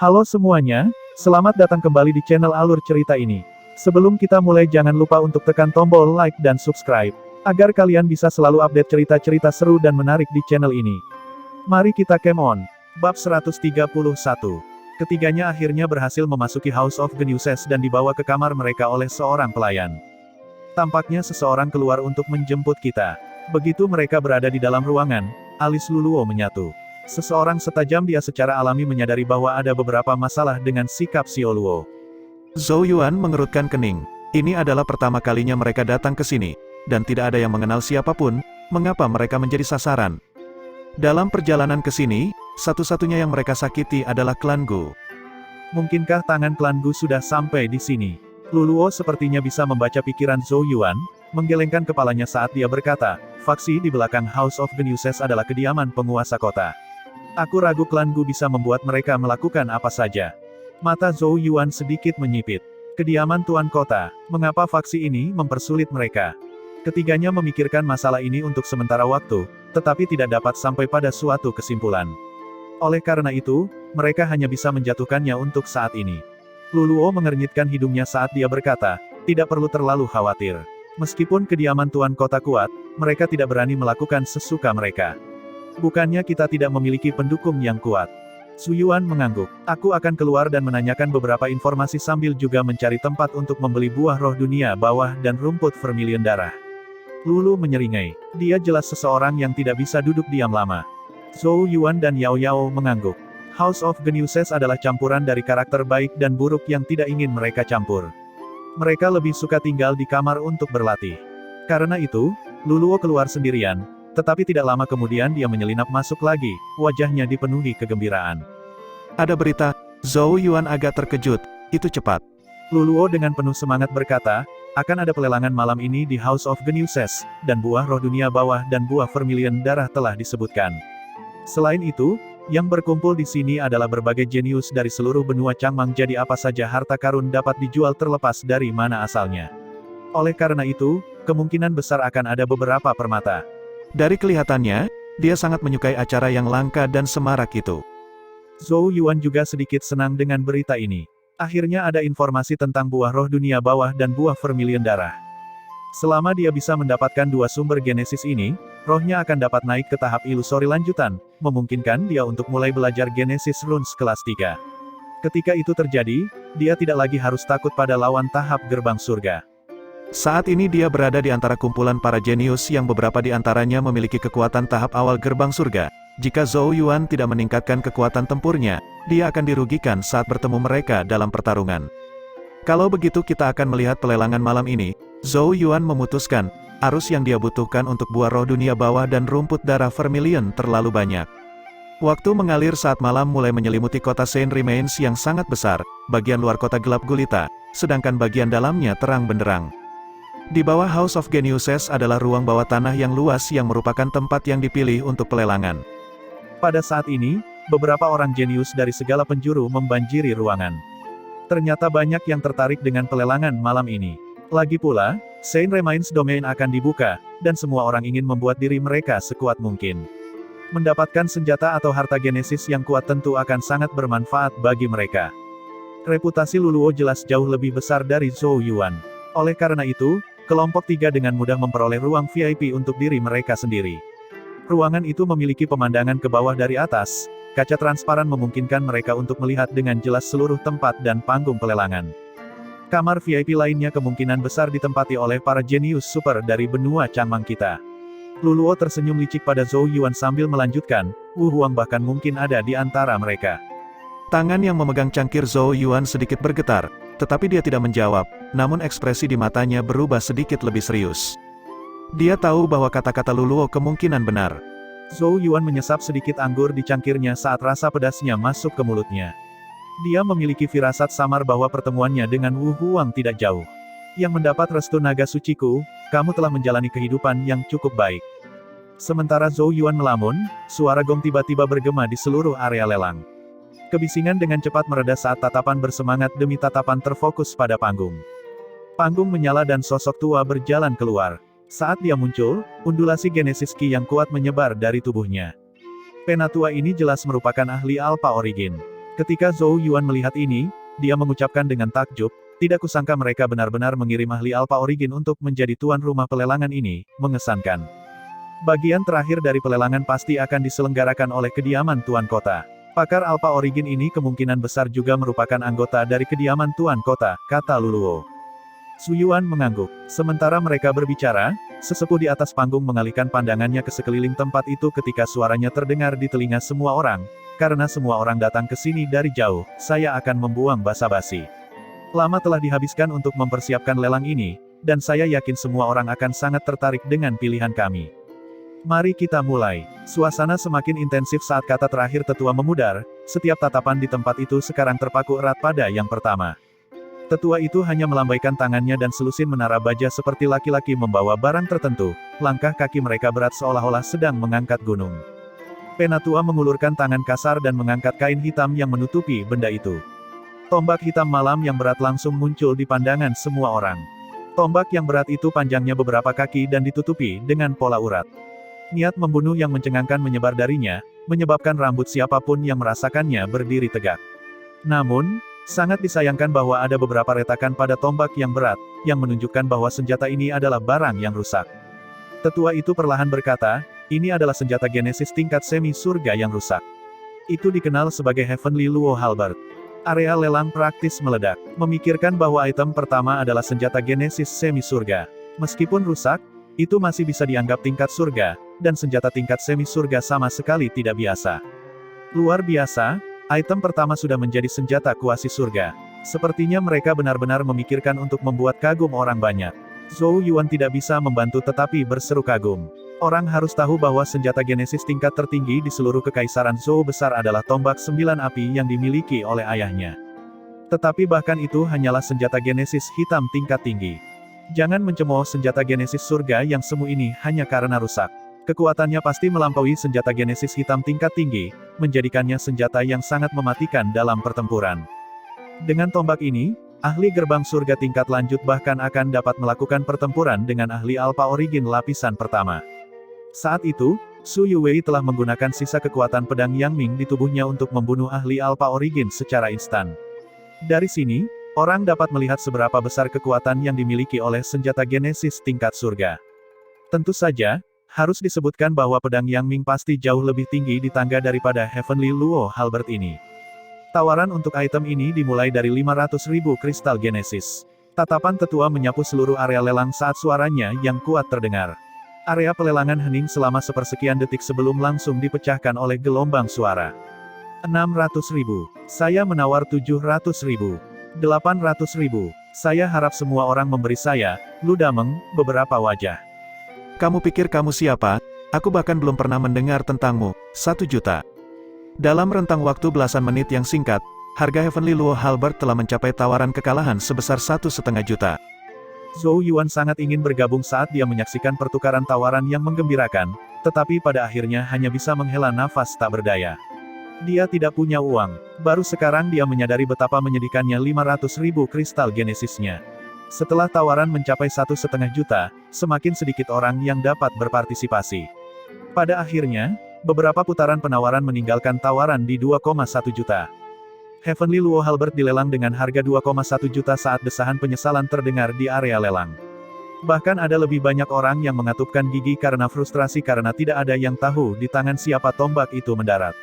Halo semuanya, selamat datang kembali di channel Alur Cerita ini. Sebelum kita mulai jangan lupa untuk tekan tombol like dan subscribe, agar kalian bisa selalu update cerita-cerita seru dan menarik di channel ini. Mari kita game on. Bab 131. Ketiganya akhirnya berhasil memasuki House of Genuses dan dibawa ke kamar mereka oleh seorang pelayan. Tampaknya seseorang keluar untuk menjemput kita. Begitu mereka berada di dalam ruangan, alis Luluo menyatu. Seseorang setajam dia secara alami menyadari bahwa ada beberapa masalah dengan sikap Xiao Luo. Zhou Yuan mengerutkan kening. Ini adalah pertama kalinya mereka datang ke sini, dan tidak ada yang mengenal siapapun, mengapa mereka menjadi sasaran. Dalam perjalanan ke sini, satu-satunya yang mereka sakiti adalah klan Gu. Mungkinkah tangan klan Gu sudah sampai di sini? Luluo sepertinya bisa membaca pikiran Zhou Yuan, menggelengkan kepalanya saat dia berkata, faksi di belakang House of Genuses adalah kediaman penguasa kota. Aku ragu klan Gu bisa membuat mereka melakukan apa saja. Mata Zhou Yuan sedikit menyipit. Kediaman tuan kota, mengapa faksi ini mempersulit mereka? Ketiganya memikirkan masalah ini untuk sementara waktu, tetapi tidak dapat sampai pada suatu kesimpulan. Oleh karena itu, mereka hanya bisa menjatuhkannya untuk saat ini. Luluo mengernyitkan hidungnya saat dia berkata, tidak perlu terlalu khawatir. Meskipun kediaman tuan kota kuat, mereka tidak berani melakukan sesuka mereka. Bukannya kita tidak memiliki pendukung yang kuat. Su Yuan mengangguk. Aku akan keluar dan menanyakan beberapa informasi sambil juga mencari tempat untuk membeli buah roh dunia bawah dan rumput vermilion darah. Lulu menyeringai. Dia jelas seseorang yang tidak bisa duduk diam lama. Zhou Yuan dan Yao Yao mengangguk. House of Genuses adalah campuran dari karakter baik dan buruk yang tidak ingin mereka campur. Mereka lebih suka tinggal di kamar untuk berlatih. Karena itu, Luluo keluar sendirian. Tetapi tidak lama kemudian dia menyelinap masuk lagi, wajahnya dipenuhi kegembiraan. Ada berita, Zhou Yuan agak terkejut, itu cepat. Luluo dengan penuh semangat berkata, akan ada pelelangan malam ini di House of Genuses, dan buah roh dunia bawah dan buah vermilion darah telah disebutkan. Selain itu, yang berkumpul di sini adalah berbagai jenius dari seluruh benua Changmang, jadi apa saja harta karun dapat dijual terlepas dari mana asalnya. Oleh karena itu, kemungkinan besar akan ada beberapa permata. Dari kelihatannya, dia sangat menyukai acara yang langka dan semarak itu. Zhou Yuan juga sedikit senang dengan berita ini. Akhirnya ada informasi tentang buah roh dunia bawah dan buah vermilion darah. Selama dia bisa mendapatkan dua sumber genesis ini, rohnya akan dapat naik ke tahap ilusori lanjutan, memungkinkan dia untuk mulai belajar genesis runes kelas 3. Ketika itu terjadi, dia tidak lagi harus takut pada lawan tahap gerbang surga. Saat ini dia berada di antara kumpulan para jenius yang beberapa di antaranya memiliki kekuatan tahap awal gerbang surga. Jika Zhou Yuan tidak meningkatkan kekuatan tempurnya, dia akan dirugikan saat bertemu mereka dalam pertarungan. Kalau begitu kita akan melihat pelelangan malam ini. Zhou Yuan memutuskan, arus yang dia butuhkan untuk buah roh dunia bawah dan rumput darah vermilion terlalu banyak. Waktu mengalir saat malam mulai menyelimuti kota Saint Remains yang sangat besar, bagian luar kota gelap gulita, sedangkan bagian dalamnya terang benderang. Di bawah House of Genuses adalah ruang bawah tanah yang luas yang merupakan tempat yang dipilih untuk pelelangan. Pada saat ini, beberapa orang jenius dari segala penjuru membanjiri ruangan. Ternyata banyak yang tertarik dengan pelelangan malam ini. Lagi pula, Saint Remains Domain akan dibuka, dan semua orang ingin membuat diri mereka sekuat mungkin. Mendapatkan senjata atau harta genesis yang kuat tentu akan sangat bermanfaat bagi mereka. Reputasi Luluo jelas jauh lebih besar dari Zhou Yuan. Oleh karena itu, kelompok 3 dengan mudah memperoleh ruang VIP untuk diri mereka sendiri. Ruangan itu memiliki pemandangan ke bawah dari atas, kaca transparan memungkinkan mereka untuk melihat dengan jelas seluruh tempat dan panggung pelelangan. Kamar VIP lainnya kemungkinan besar ditempati oleh para jenius super dari benua Changmang kita. Luluo tersenyum licik pada Zhou Yuan sambil melanjutkan, Wu Huang bahkan mungkin ada di antara mereka. Tangan yang memegang cangkir Zhou Yuan sedikit bergetar, tetapi dia tidak menjawab, namun ekspresi di matanya berubah sedikit lebih serius. Dia tahu bahwa kata-kata Luluo kemungkinan benar. Zhou Yuan menyesap sedikit anggur di cangkirnya saat rasa pedasnya masuk ke mulutnya. Dia memiliki firasat samar bahwa pertemuannya dengan Wu Huang tidak jauh. Yang mendapat restu naga suciku, kamu telah menjalani kehidupan yang cukup baik. Sementara Zhou Yuan melamun, suara gong tiba-tiba bergema di seluruh area lelang. Kebisingan dengan cepat mereda saat tatapan bersemangat demi tatapan terfokus pada panggung. Panggung menyala dan sosok tua berjalan keluar. Saat dia muncul, undulasi genesis Ki yang kuat menyebar dari tubuhnya. Penatua ini jelas merupakan ahli Alpha Origin. Ketika Zhou Yuan melihat ini, dia mengucapkan dengan takjub, tidak kusangka mereka benar-benar mengirim ahli Alpha Origin untuk menjadi tuan rumah pelelangan ini, mengesankan. Bagian terakhir dari pelelangan pasti akan diselenggarakan oleh kediaman tuan kota. Pakar Alpha Origin ini kemungkinan besar juga merupakan anggota dari kediaman tuan kota, kata Luluo. Su Yuan mengangguk. Sementara mereka berbicara, sesepuh di atas panggung mengalihkan pandangannya ke sekeliling tempat itu ketika suaranya terdengar di telinga semua orang. Karena semua orang datang ke sini dari jauh, saya akan membuang basa-basi. Lama telah dihabiskan untuk mempersiapkan lelang ini, dan saya yakin semua orang akan sangat tertarik dengan pilihan kami. Mari kita mulai. Suasana semakin intensif saat kata terakhir tetua memudar, setiap tatapan di tempat itu sekarang terpaku erat pada yang pertama. Tetua itu hanya melambaikan tangannya dan selusin menara baja seperti laki-laki membawa barang tertentu, langkah kaki mereka berat seolah-olah sedang mengangkat gunung. Penatua mengulurkan tangan kasar dan mengangkat kain hitam yang menutupi benda itu. Tombak hitam malam yang berat langsung muncul di pandangan semua orang. Tombak yang berat itu panjangnya beberapa kaki dan ditutupi dengan pola urat. Niat membunuh yang mencengangkan menyebar darinya, menyebabkan rambut siapapun yang merasakannya berdiri tegak. Namun, sangat disayangkan bahwa ada beberapa retakan pada tombak yang berat, yang menunjukkan bahwa senjata ini adalah barang yang rusak. Tetua itu perlahan berkata, ini adalah senjata Genesis tingkat semi surga yang rusak. Itu dikenal sebagai Heavenly Luo Halberd. Area lelang praktis meledak, memikirkan bahwa item pertama adalah senjata Genesis semi surga. Meskipun rusak, itu masih bisa dianggap tingkat surga, dan senjata tingkat semi surga sama sekali tidak biasa. Luar biasa, item pertama sudah menjadi senjata kuasi surga. Sepertinya mereka benar-benar memikirkan untuk membuat kagum orang banyak. Zhou Yuan tidak bisa membantu tetapi berseru kagum. Orang harus tahu bahwa senjata Genesis tingkat tertinggi di seluruh kekaisaran Zhou besar adalah tombak 9 api yang dimiliki oleh ayahnya. Tetapi bahkan itu hanyalah senjata Genesis hitam tingkat tinggi. Jangan mencemooh senjata Genesis surga yang semu ini hanya karena rusak. Kekuatannya pasti melampaui senjata Genesis hitam tingkat tinggi, menjadikannya senjata yang sangat mematikan dalam pertempuran. Dengan tombak ini, ahli gerbang surga tingkat lanjut bahkan akan dapat melakukan pertempuran dengan ahli Alpha Origin lapisan pertama. Saat itu, Su Yuwei telah menggunakan sisa kekuatan pedang Yang Ming di tubuhnya untuk membunuh ahli Alpha Origin secara instan. Dari sini, orang dapat melihat seberapa besar kekuatan yang dimiliki oleh senjata Genesis tingkat surga. Tentu saja, harus disebutkan bahwa pedang Yang Ming pasti jauh lebih tinggi di tangga daripada Heavenly Luo Halberd ini. Tawaran untuk item ini dimulai dari 500.000 kristal Genesis. Tatapan tetua menyapu seluruh area lelang saat suaranya yang kuat terdengar. Area pelelangan hening selama sepersekian detik sebelum langsung dipecahkan oleh gelombang suara. 600.000. Saya menawar 700.000. 800.000. Saya harap semua orang memberi saya, ludameng, beberapa wajah. Kamu pikir kamu siapa? Aku bahkan belum pernah mendengar tentangmu. 1 juta. Dalam rentang waktu belasan menit yang singkat, harga Heavenly Luo Halberd telah mencapai tawaran kekalahan sebesar 1,5 juta. Zhou Yuan sangat ingin bergabung saat dia menyaksikan pertukaran tawaran yang menggembirakan, tetapi pada akhirnya hanya bisa menghela nafas tak berdaya. Dia tidak punya uang. Baru sekarang dia menyadari betapa menyedihkannya 500.000 kristal Genesisnya. Setelah tawaran mencapai 1,5 juta, semakin sedikit orang yang dapat berpartisipasi. Pada akhirnya, beberapa putaran penawaran meninggalkan tawaran di 2,1 juta. Heavenly Luo Halberd dilelang dengan harga 2,1 juta saat desahan penyesalan terdengar di area lelang. Bahkan ada lebih banyak orang yang mengatupkan gigi karena frustrasi karena tidak ada yang tahu di tangan siapa tombak itu mendarat.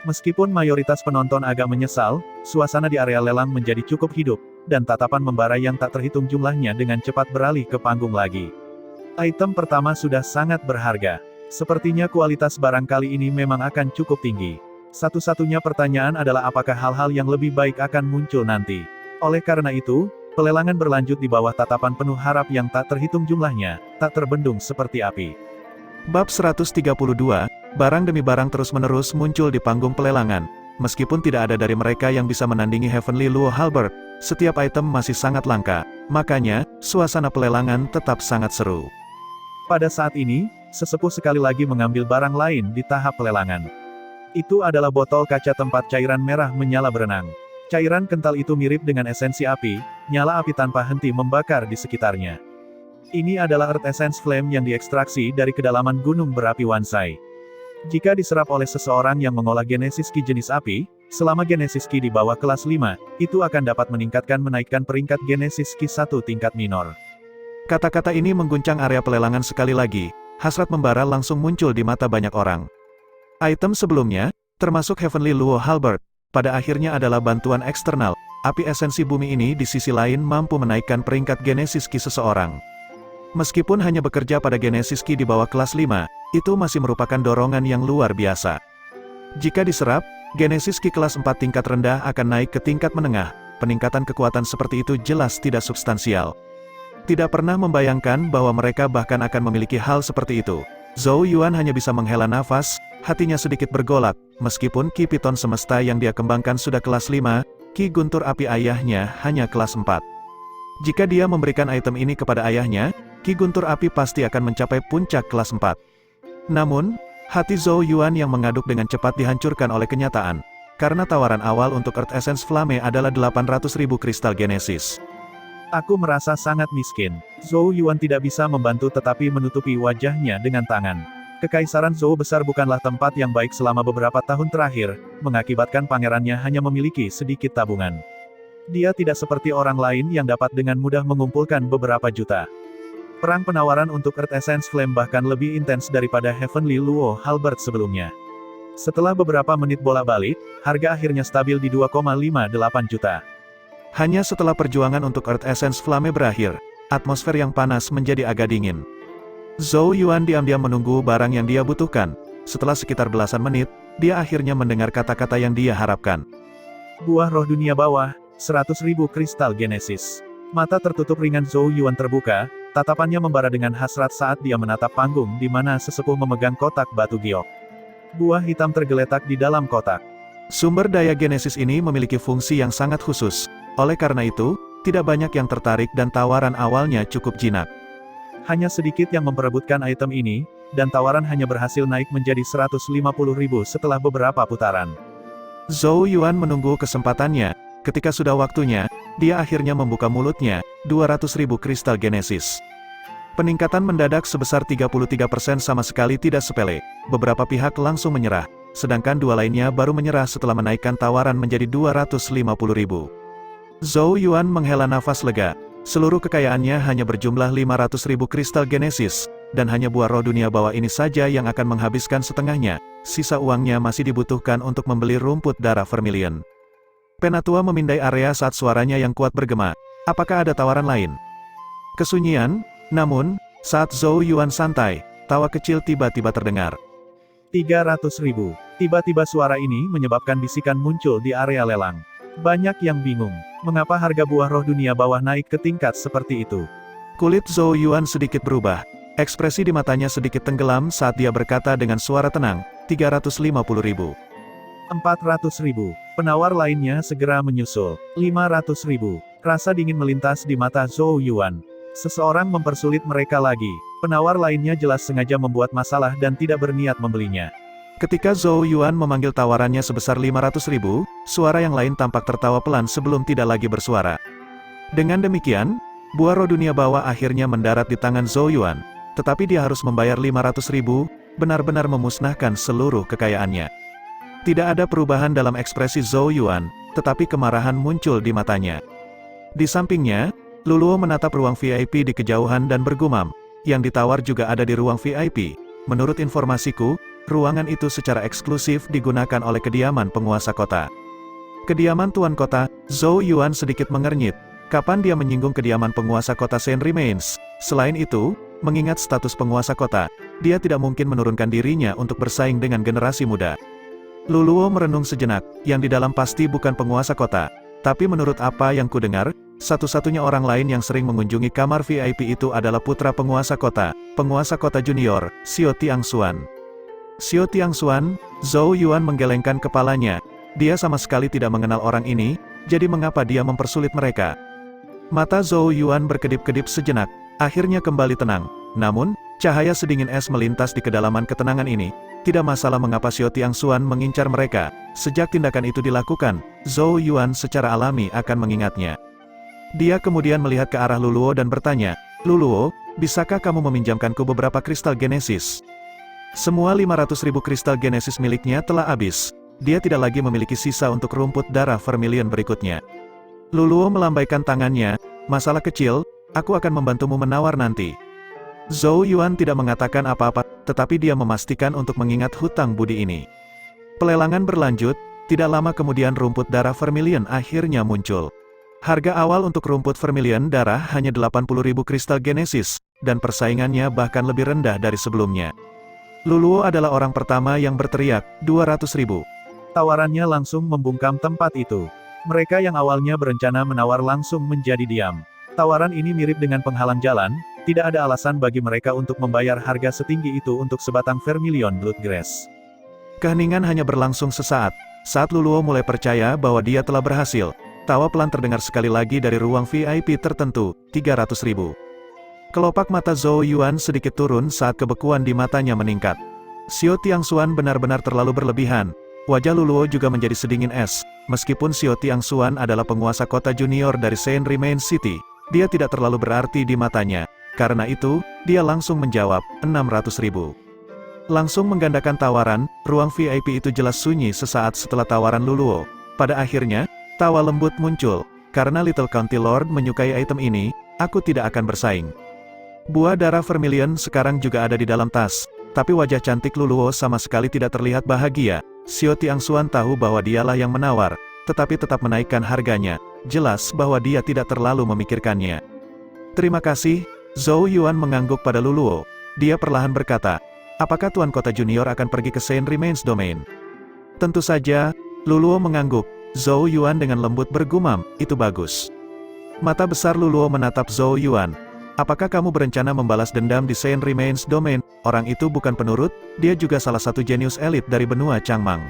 Meskipun mayoritas penonton agak menyesal, suasana di area lelang menjadi cukup hidup, dan tatapan membara yang tak terhitung jumlahnya dengan cepat beralih ke panggung lagi. Item pertama sudah sangat berharga. Sepertinya kualitas barang kali ini memang akan cukup tinggi. Satu-satunya pertanyaan adalah apakah hal-hal yang lebih baik akan muncul nanti. Oleh karena itu, pelelangan berlanjut di bawah tatapan penuh harap yang tak terhitung jumlahnya, tak terbendung seperti api. Bab 132, barang demi barang terus-menerus muncul di panggung pelelangan. Meskipun tidak ada dari mereka yang bisa menandingi Heavenly Luo Halberd, setiap item masih sangat langka. Makanya, suasana pelelangan tetap sangat seru. Pada saat ini, sesepuh sekali lagi mengambil barang lain di tahap pelelangan. Itu adalah botol kaca tempat cairan merah menyala berenang. Cairan kental itu mirip dengan esensi api, nyala api tanpa henti membakar di sekitarnya. Ini adalah Earth Essence Flame yang diekstraksi dari kedalaman gunung berapi Wansai. Jika diserap oleh seseorang yang mengolah Genesis Ki jenis api, Selama Genesis Ki di bawah kelas 5, itu akan dapat menaikkan peringkat Genesis Ki 1 tingkat minor. Kata-kata ini mengguncang area pelelangan sekali lagi, hasrat membara langsung muncul di mata banyak orang. Item sebelumnya, termasuk Heavenly Luo Halberd, pada akhirnya adalah bantuan eksternal. Api esensi bumi ini di sisi lain mampu menaikkan peringkat Genesis Ki seseorang. Meskipun hanya bekerja pada Genesis Ki di bawah kelas 5, itu masih merupakan dorongan yang luar biasa. Jika diserap, Genesis Ki kelas 4 tingkat rendah akan naik ke tingkat menengah. Peningkatan kekuatan seperti itu jelas tidak substansial. Tidak pernah membayangkan bahwa mereka bahkan akan memiliki hal seperti itu. Zhou Yuan hanya bisa menghela nafas, hatinya sedikit bergolak, meskipun Ki Piton semesta yang dia kembangkan sudah kelas 5, Ki Guntur api ayahnya hanya kelas 4. Jika dia memberikan item ini kepada ayahnya, Ki Guntur api pasti akan mencapai puncak kelas 4. Namun, hati Zhou Yuan yang mengaduk dengan cepat dihancurkan oleh kenyataan, karena tawaran awal untuk Earth Essence Flame adalah 800.000 kristal Genesis. Aku merasa sangat miskin. Zhou Yuan tidak bisa membantu tetapi menutupi wajahnya dengan tangan. Kekaisaran Zhou besar bukanlah tempat yang baik selama beberapa tahun terakhir, mengakibatkan pangerannya hanya memiliki sedikit tabungan. Dia tidak seperti orang lain yang dapat dengan mudah mengumpulkan beberapa juta. Perang penawaran untuk Earth Essence Flame bahkan lebih intens daripada Heavenly Luo Halberd sebelumnya. Setelah beberapa menit bolak-balik, harga akhirnya stabil di 2,58 juta. Hanya setelah perjuangan untuk Earth Essence Flame berakhir, atmosfer yang panas menjadi agak dingin. Zhou Yuan diam-diam menunggu barang yang dia butuhkan. Setelah sekitar belasan menit, dia akhirnya mendengar kata-kata yang dia harapkan. Buah roh dunia bawah, 100.000 kristal Genesis. Mata tertutup ringan Zhou Yuan terbuka, tatapannya membara dengan hasrat saat dia menatap panggung di mana sesepuh memegang kotak batu giok. Buah hitam tergeletak di dalam kotak. Sumber daya Genesis ini memiliki fungsi yang sangat khusus. Oleh karena itu, tidak banyak yang tertarik dan tawaran awalnya cukup jinak. Hanya sedikit yang memperebutkan item ini, dan tawaran hanya berhasil naik menjadi 150.000 setelah beberapa putaran. Zhou Yuan menunggu kesempatannya. Ketika sudah waktunya, dia akhirnya membuka mulutnya, 200.000 kristal Genesis. Peningkatan mendadak sebesar 33% sama sekali tidak sepele. Beberapa pihak langsung menyerah, sedangkan dua lainnya baru menyerah setelah menaikkan tawaran menjadi 250.000. Zhou Yuan menghela nafas lega. Seluruh kekayaannya hanya berjumlah 500.000 kristal Genesis, dan hanya buah roh dunia bawah ini saja yang akan menghabiskan setengahnya. Sisa uangnya masih dibutuhkan untuk membeli rumput darah vermilion. Penatua memindai area saat suaranya yang kuat bergema. Apakah ada tawaran lain? Kesunyian, namun, saat Zhou Yuan santai, tawa kecil tiba-tiba terdengar. 300.000. Tiba-tiba suara ini menyebabkan bisikan muncul di area lelang. Banyak yang bingung, mengapa harga buah roh dunia bawah naik ke tingkat seperti itu. Kulit Zhou Yuan sedikit berubah, ekspresi di matanya sedikit tenggelam saat dia berkata dengan suara tenang, 350.000. 400.000. Penawar lainnya segera menyusul, 500.000. Rasa dingin melintas di mata Zhou Yuan. Seseorang mempersulit mereka lagi. Penawar lainnya jelas sengaja membuat masalah dan tidak berniat membelinya. Ketika Zhou Yuan memanggil tawarannya sebesar 500.000, suara yang lain tampak tertawa pelan sebelum tidak lagi bersuara. Dengan demikian, buah roh dunia bawah akhirnya mendarat di tangan Zhou Yuan. Tetapi dia harus membayar 500.000, benar-benar memusnahkan seluruh kekayaannya. Tidak ada perubahan dalam ekspresi Zhou Yuan, tetapi kemarahan muncul di matanya. Di sampingnya, Luluo menatap ruang VIP di kejauhan dan bergumam, yang ditawar juga ada di ruang VIP. Menurut informasiku, ruangan itu secara eksklusif digunakan oleh kediaman penguasa kota. Kediaman tuan kota, Zhou Yuan sedikit mengernyit. Kapan dia menyinggung kediaman penguasa kota Saint Remains? Selain itu, mengingat status penguasa kota, dia tidak mungkin menurunkan dirinya untuk bersaing dengan generasi muda. Luluo merenung sejenak, yang di dalam pasti bukan penguasa kota. Tapi menurut apa yang kudengar, satu-satunya orang lain yang sering mengunjungi kamar VIP itu adalah putra penguasa kota junior, Xiao Tiangxuan. Xiao Tiangxuan, Zhou Yuan menggelengkan kepalanya. Dia sama sekali tidak mengenal orang ini, jadi mengapa dia mempersulit mereka? Mata Zhou Yuan berkedip-kedip sejenak, akhirnya kembali tenang. Namun, cahaya sedingin es melintas di kedalaman ketenangan ini. Tidak masalah mengapa Xiao Tiangxuan mengincar mereka. Sejak tindakan itu dilakukan, Zhou Yuan secara alami akan mengingatnya. Dia kemudian melihat ke arah Luluo dan bertanya, "Luluo, bisakah kamu meminjamkanku beberapa kristal Genesis?" Semua 500.000 kristal Genesis miliknya telah habis. dia tidak lagi memiliki sisa untuk rumput darah vermilion berikutnya. Luluo melambaikan tangannya, masalah kecil, aku akan membantumu menawar nanti. Zhou Yuan tidak mengatakan apa-apa, tetapi dia memastikan untuk mengingat hutang budi ini. Pelelangan berlanjut, tidak lama kemudian rumput darah vermilion akhirnya muncul. Harga awal untuk rumput vermilion darah hanya 80.000 kristal genesis, dan persaingannya bahkan lebih rendah dari sebelumnya. Luluo adalah orang pertama yang berteriak, 200.000. Tawarannya langsung membungkam tempat itu. Mereka yang awalnya berencana menawar langsung menjadi diam. Tawaran ini mirip dengan penghalang jalan, tidak ada alasan bagi mereka untuk membayar harga setinggi itu untuk sebatang vermilion bloodgrass. Keheningan hanya berlangsung sesaat, saat Luluo mulai percaya bahwa dia telah berhasil. Tawa pelan terdengar sekali lagi dari ruang VIP tertentu, 300.000. Kelopak mata Zhou Yuan sedikit turun saat kebekuan di matanya meningkat. Xiao Tiangxuan benar-benar terlalu berlebihan. Wajah Luluo juga menjadi sedingin es. Meskipun Xiao Tiangxuan adalah penguasa kota junior dari Saint Remain City, dia tidak terlalu berarti di matanya. Karena itu, dia langsung menjawab, 600.000. Langsung menggandakan tawaran, ruang VIP itu jelas sunyi sesaat setelah tawaran Luluo. Pada akhirnya, tawa lembut muncul. Karena Little County Lord menyukai item ini, aku tidak akan bersaing. Buah darah vermilion sekarang juga ada di dalam tas, tapi wajah cantik Luluo sama sekali tidak terlihat bahagia. Xiao Tiangxuan tahu bahwa dialah yang menawar, tetapi tetap menaikkan harganya. Jelas bahwa dia tidak terlalu memikirkannya. Terima kasih, Zhou Yuan mengangguk pada Luluo. Dia perlahan berkata, apakah Tuan Kota Junior akan pergi ke Saint Remains Domain? Tentu saja, Luluo mengangguk. Zhou Yuan dengan lembut bergumam, itu bagus. Mata besar Luluo menatap Zhou Yuan. Apakah kamu berencana membalas dendam di Saint Remains Domain? Orang itu bukan penurut, dia juga salah satu jenius elit dari benua Changmang.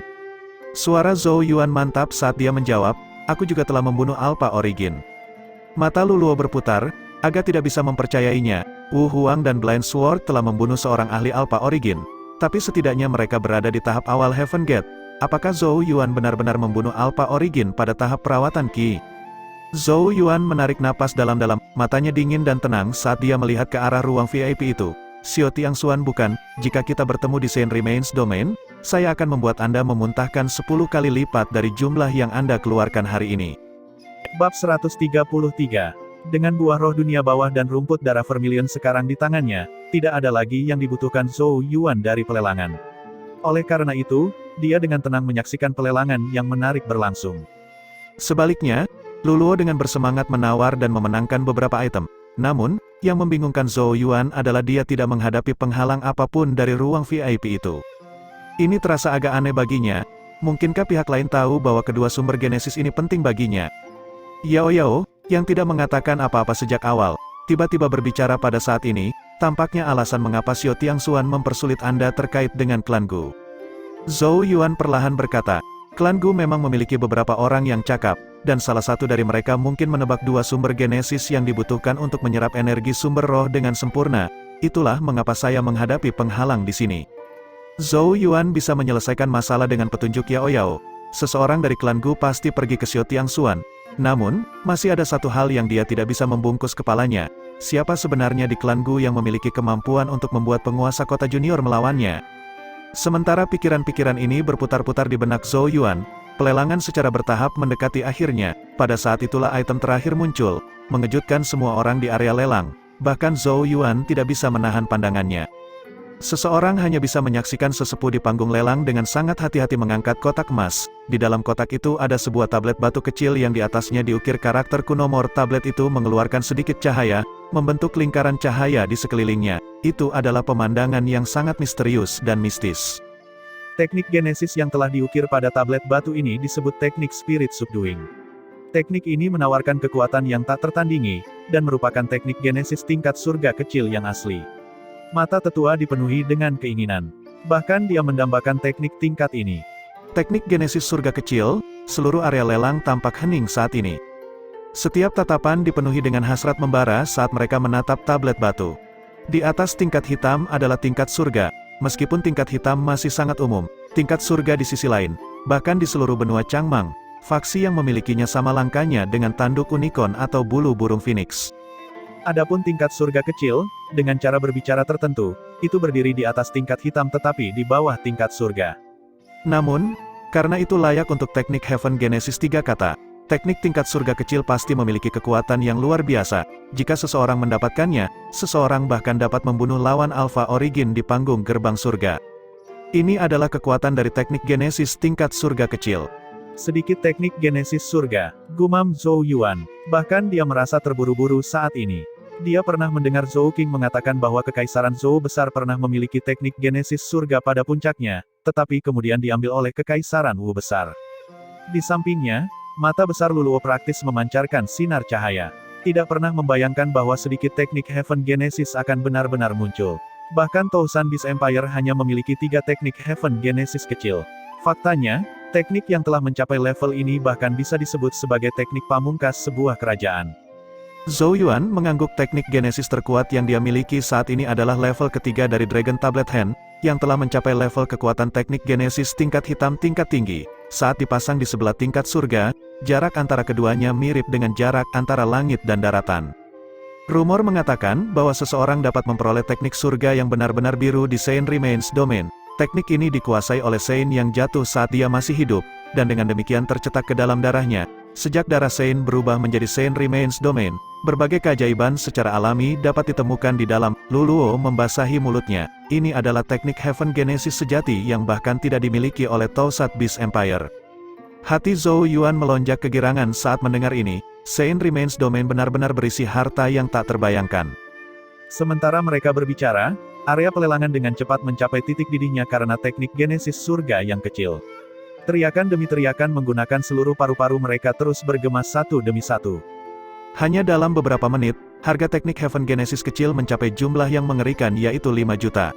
Suara Zhou Yuan mantap saat dia menjawab, aku juga telah membunuh Alpha Origin. Mata Luluo berputar, agak tidak bisa mempercayainya. Wu Huang dan Blind Sword telah membunuh seorang ahli Alpha Origin. Tapi setidaknya mereka berada di tahap awal Heaven Gate. Apakah Zhou Yuan benar-benar membunuh Alpha Origin pada tahap perawatan Qi? Zhou Yuan menarik napas dalam-dalam, matanya dingin dan tenang saat dia melihat ke arah ruang VIP itu. Xiao Tiangxuan bukan, jika kita bertemu di Saint Remains Domain, saya akan membuat Anda memuntahkan 10 kali lipat dari jumlah yang Anda keluarkan hari ini. Bab 133. Dengan buah roh dunia bawah dan rumput darah vermilion sekarang di tangannya, tidak ada lagi yang dibutuhkan Zhou Yuan dari pelelangan. Oleh karena itu, dia dengan tenang menyaksikan pelelangan yang menarik berlangsung. Sebaliknya, Luluo dengan bersemangat menawar dan memenangkan beberapa item. Namun, yang membingungkan Zhou Yuan adalah dia tidak menghadapi penghalang apapun dari ruang VIP itu. Ini terasa agak aneh baginya. Mungkinkah pihak lain tahu bahwa kedua sumber genesis ini penting baginya? Yao Yao, yang tidak mengatakan apa-apa sejak awal, tiba-tiba berbicara pada saat ini, tampaknya alasan mengapa Xiao Tiangxuan mempersulit Anda terkait dengan klan Gu. Zhou Yuan perlahan berkata, klan Gu memang memiliki beberapa orang yang cakap, dan salah satu dari mereka mungkin menebak dua sumber genesis yang dibutuhkan untuk menyerap energi sumber roh dengan sempurna. Itulah mengapa saya menghadapi penghalang di sini. Zhou Yuan bisa menyelesaikan masalah dengan petunjuk Yao Yao. Seseorang dari klan Gu pasti pergi ke Xiao Tiangxuan. Namun, masih ada satu hal yang dia tidak bisa membungkus kepalanya. Siapa sebenarnya di klan Gu yang memiliki kemampuan untuk membuat penguasa kota junior melawannya? Sementara pikiran-pikiran ini berputar-putar di benak Zhou Yuan, pelelangan secara bertahap mendekati akhirnya. Pada saat itulah item terakhir muncul, mengejutkan semua orang di area lelang. Bahkan Zhou Yuan tidak bisa menahan pandangannya. Seseorang hanya bisa menyaksikan sesepuh di panggung lelang dengan sangat hati-hati mengangkat kotak emas. Di dalam kotak itu ada sebuah tablet batu kecil yang di atasnya diukir karakter kunomor. Tablet itu mengeluarkan sedikit cahaya, membentuk lingkaran cahaya di sekelilingnya. Itu adalah pemandangan yang sangat misterius dan mistis. Teknik genesis yang telah diukir pada tablet batu ini disebut teknik spirit subduing. Teknik ini menawarkan kekuatan yang tak tertandingi, dan merupakan teknik genesis tingkat surga kecil yang asli. Mata tetua dipenuhi dengan keinginan. Bahkan dia mendambakan teknik tingkat ini. Teknik genesis surga kecil, seluruh area lelang tampak hening saat ini. Setiap tatapan dipenuhi dengan hasrat membara saat mereka menatap tablet batu. Di atas tingkat hitam adalah tingkat surga. Meskipun tingkat hitam masih sangat umum, tingkat surga di sisi lain, bahkan di seluruh benua Changmang, faksi yang memilikinya sama langkanya dengan tanduk unicorn atau bulu burung phoenix. Adapun tingkat surga kecil, dengan cara berbicara tertentu, itu berdiri di atas tingkat hitam tetapi di bawah tingkat surga. Namun, Karena itu layak untuk teknik Heaven Genesis 3 kata. Teknik tingkat surga kecil pasti memiliki kekuatan yang luar biasa. Jika seseorang mendapatkannya, seseorang bahkan dapat membunuh lawan Alpha Origin di panggung gerbang surga. Ini adalah kekuatan dari teknik Genesis tingkat surga kecil. Sedikit teknik Genesis surga, gumam Zhou Yuan. Bahkan dia merasa terburu-buru saat ini. Dia pernah mendengar Zhou King mengatakan bahwa Kekaisaran Zhou besar pernah memiliki teknik Genesis surga pada puncaknya, tetapi kemudian diambil oleh Kekaisaran Wu besar. Di sampingnya, mata besar Luluo praktis memancarkan sinar cahaya. Tidak pernah membayangkan bahwa sedikit teknik Heaven Genesis akan benar-benar muncul. Bahkan Tousan Beast Empire hanya memiliki 3 teknik Heaven Genesis kecil. Faktanya, teknik yang telah mencapai level ini bahkan bisa disebut sebagai teknik pamungkas sebuah kerajaan. Zhou Yuan mengangguk teknik Genesis terkuat yang dia miliki saat ini adalah level ketiga dari Dragon Tablet Hand, yang telah mencapai level kekuatan teknik Genesis tingkat hitam tingkat tinggi. Saat dipasang di sebelah tingkat surga, jarak antara keduanya mirip dengan jarak antara langit dan daratan. Rumor mengatakan bahwa seseorang dapat memperoleh teknik surga yang benar-benar biru di Saint Remains Domain. Teknik ini dikuasai oleh Saint yang jatuh saat dia masih hidup, dan dengan demikian tercetak ke dalam darahnya. Sejak darah Saint berubah menjadi Saint Remains Domain, berbagai keajaiban secara alami dapat ditemukan di dalam. Luluo membasahi mulutnya. Ini adalah teknik Heaven Genesis sejati yang bahkan tidak dimiliki oleh Tousan Beast Empire. Hati Zhou Yuan melonjak kegirangan saat mendengar ini. Saint Remains Domain benar-benar berisi harta yang tak terbayangkan. Sementara mereka berbicara, area pelelangan dengan cepat mencapai titik didihnya karena teknik Genesis surga yang kecil. Teriakan demi teriakan menggunakan seluruh paru-paru mereka terus bergema satu demi satu. Hanya dalam beberapa menit, harga teknik Heaven Genesis kecil mencapai jumlah yang mengerikan yaitu 5 juta.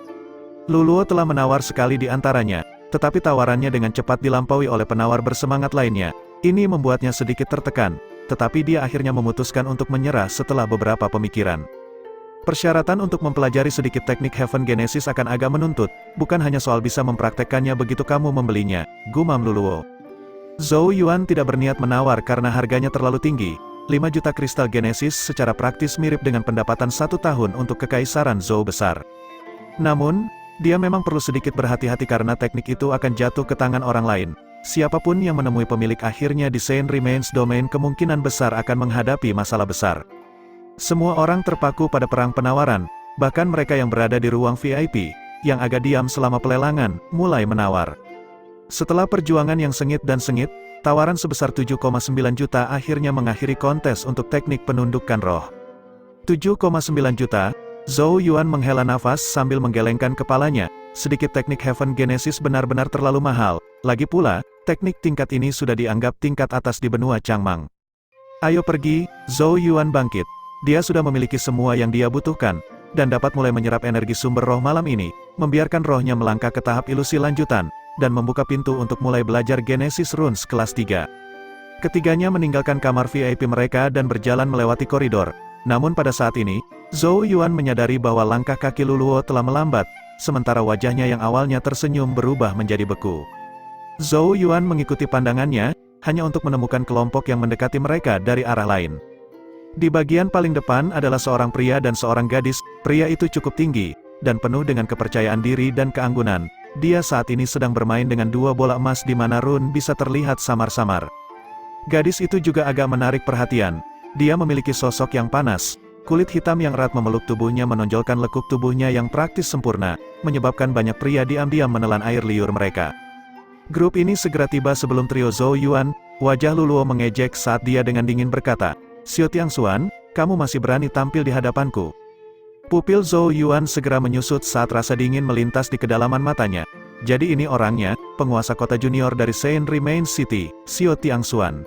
Luluo telah menawar sekali di antaranya, tetapi tawarannya dengan cepat dilampaui oleh penawar bersemangat lainnya. Ini membuatnya sedikit tertekan, tetapi dia akhirnya memutuskan untuk menyerah setelah beberapa pemikiran. Persyaratan untuk mempelajari sedikit teknik Heaven Genesis akan agak menuntut, bukan hanya soal bisa mempraktekkannya begitu kamu membelinya, gumam Luluo. Zhou Yuan tidak berniat menawar karena harganya terlalu tinggi. 5 juta kristal Genesis secara praktis mirip dengan pendapatan 1 tahun untuk Kekaisaran Zhou besar. Namun, dia memang perlu sedikit berhati-hati karena teknik itu akan jatuh ke tangan orang lain. Siapapun yang menemui pemilik akhirnya di Saint Remains Domain kemungkinan besar akan menghadapi masalah besar. Semua orang terpaku pada perang penawaran, bahkan mereka yang berada di ruang VIP, yang agak diam selama pelelangan, mulai menawar. Setelah perjuangan yang sengit dan sengit, tawaran sebesar 7,9 juta akhirnya mengakhiri kontes untuk teknik penundukan roh. 7,9 juta, Zhou Yuan menghela nafas sambil menggelengkan kepalanya. Sedikit teknik Heaven Genesis benar-benar terlalu mahal, lagi pula, teknik tingkat ini sudah dianggap tingkat atas di benua Changmang. Ayo pergi, Zhou Yuan bangkit. Dia sudah memiliki semua yang dia butuhkan, dan dapat mulai menyerap energi sumber roh malam ini, membiarkan rohnya melangkah ke tahap ilusi lanjutan, dan membuka pintu untuk mulai belajar Genesis Runes kelas 3. Ketiganya meninggalkan kamar VIP mereka dan berjalan melewati koridor. Namun pada saat ini, Zhou Yuan menyadari bahwa langkah kaki Luluo telah melambat, sementara wajahnya yang awalnya tersenyum berubah menjadi beku. Zhou Yuan mengikuti pandangannya, hanya untuk menemukan kelompok yang mendekati mereka dari arah lain. Di bagian paling depan adalah seorang pria dan seorang gadis. Pria itu cukup tinggi, dan penuh dengan kepercayaan diri dan keanggunan. Dia saat ini sedang bermain dengan 2 bola emas di mana rune bisa terlihat samar-samar. Gadis itu juga agak menarik perhatian. Dia memiliki sosok yang panas. Kulit hitam yang erat memeluk tubuhnya menonjolkan lekuk tubuhnya yang praktis sempurna, menyebabkan banyak pria diam-diam menelan air liur mereka. Grup ini segera tiba sebelum trio Zhou Yuan. Wajah Luluo mengejek saat dia dengan dingin berkata, "Xiao Tiangxuan, kamu masih berani tampil di hadapanku?" Pupil Zhou Yuan segera menyusut saat rasa dingin melintas di kedalaman matanya. Jadi ini orangnya, penguasa kota junior dari Saint Remains City, Xiao Tiangxuan.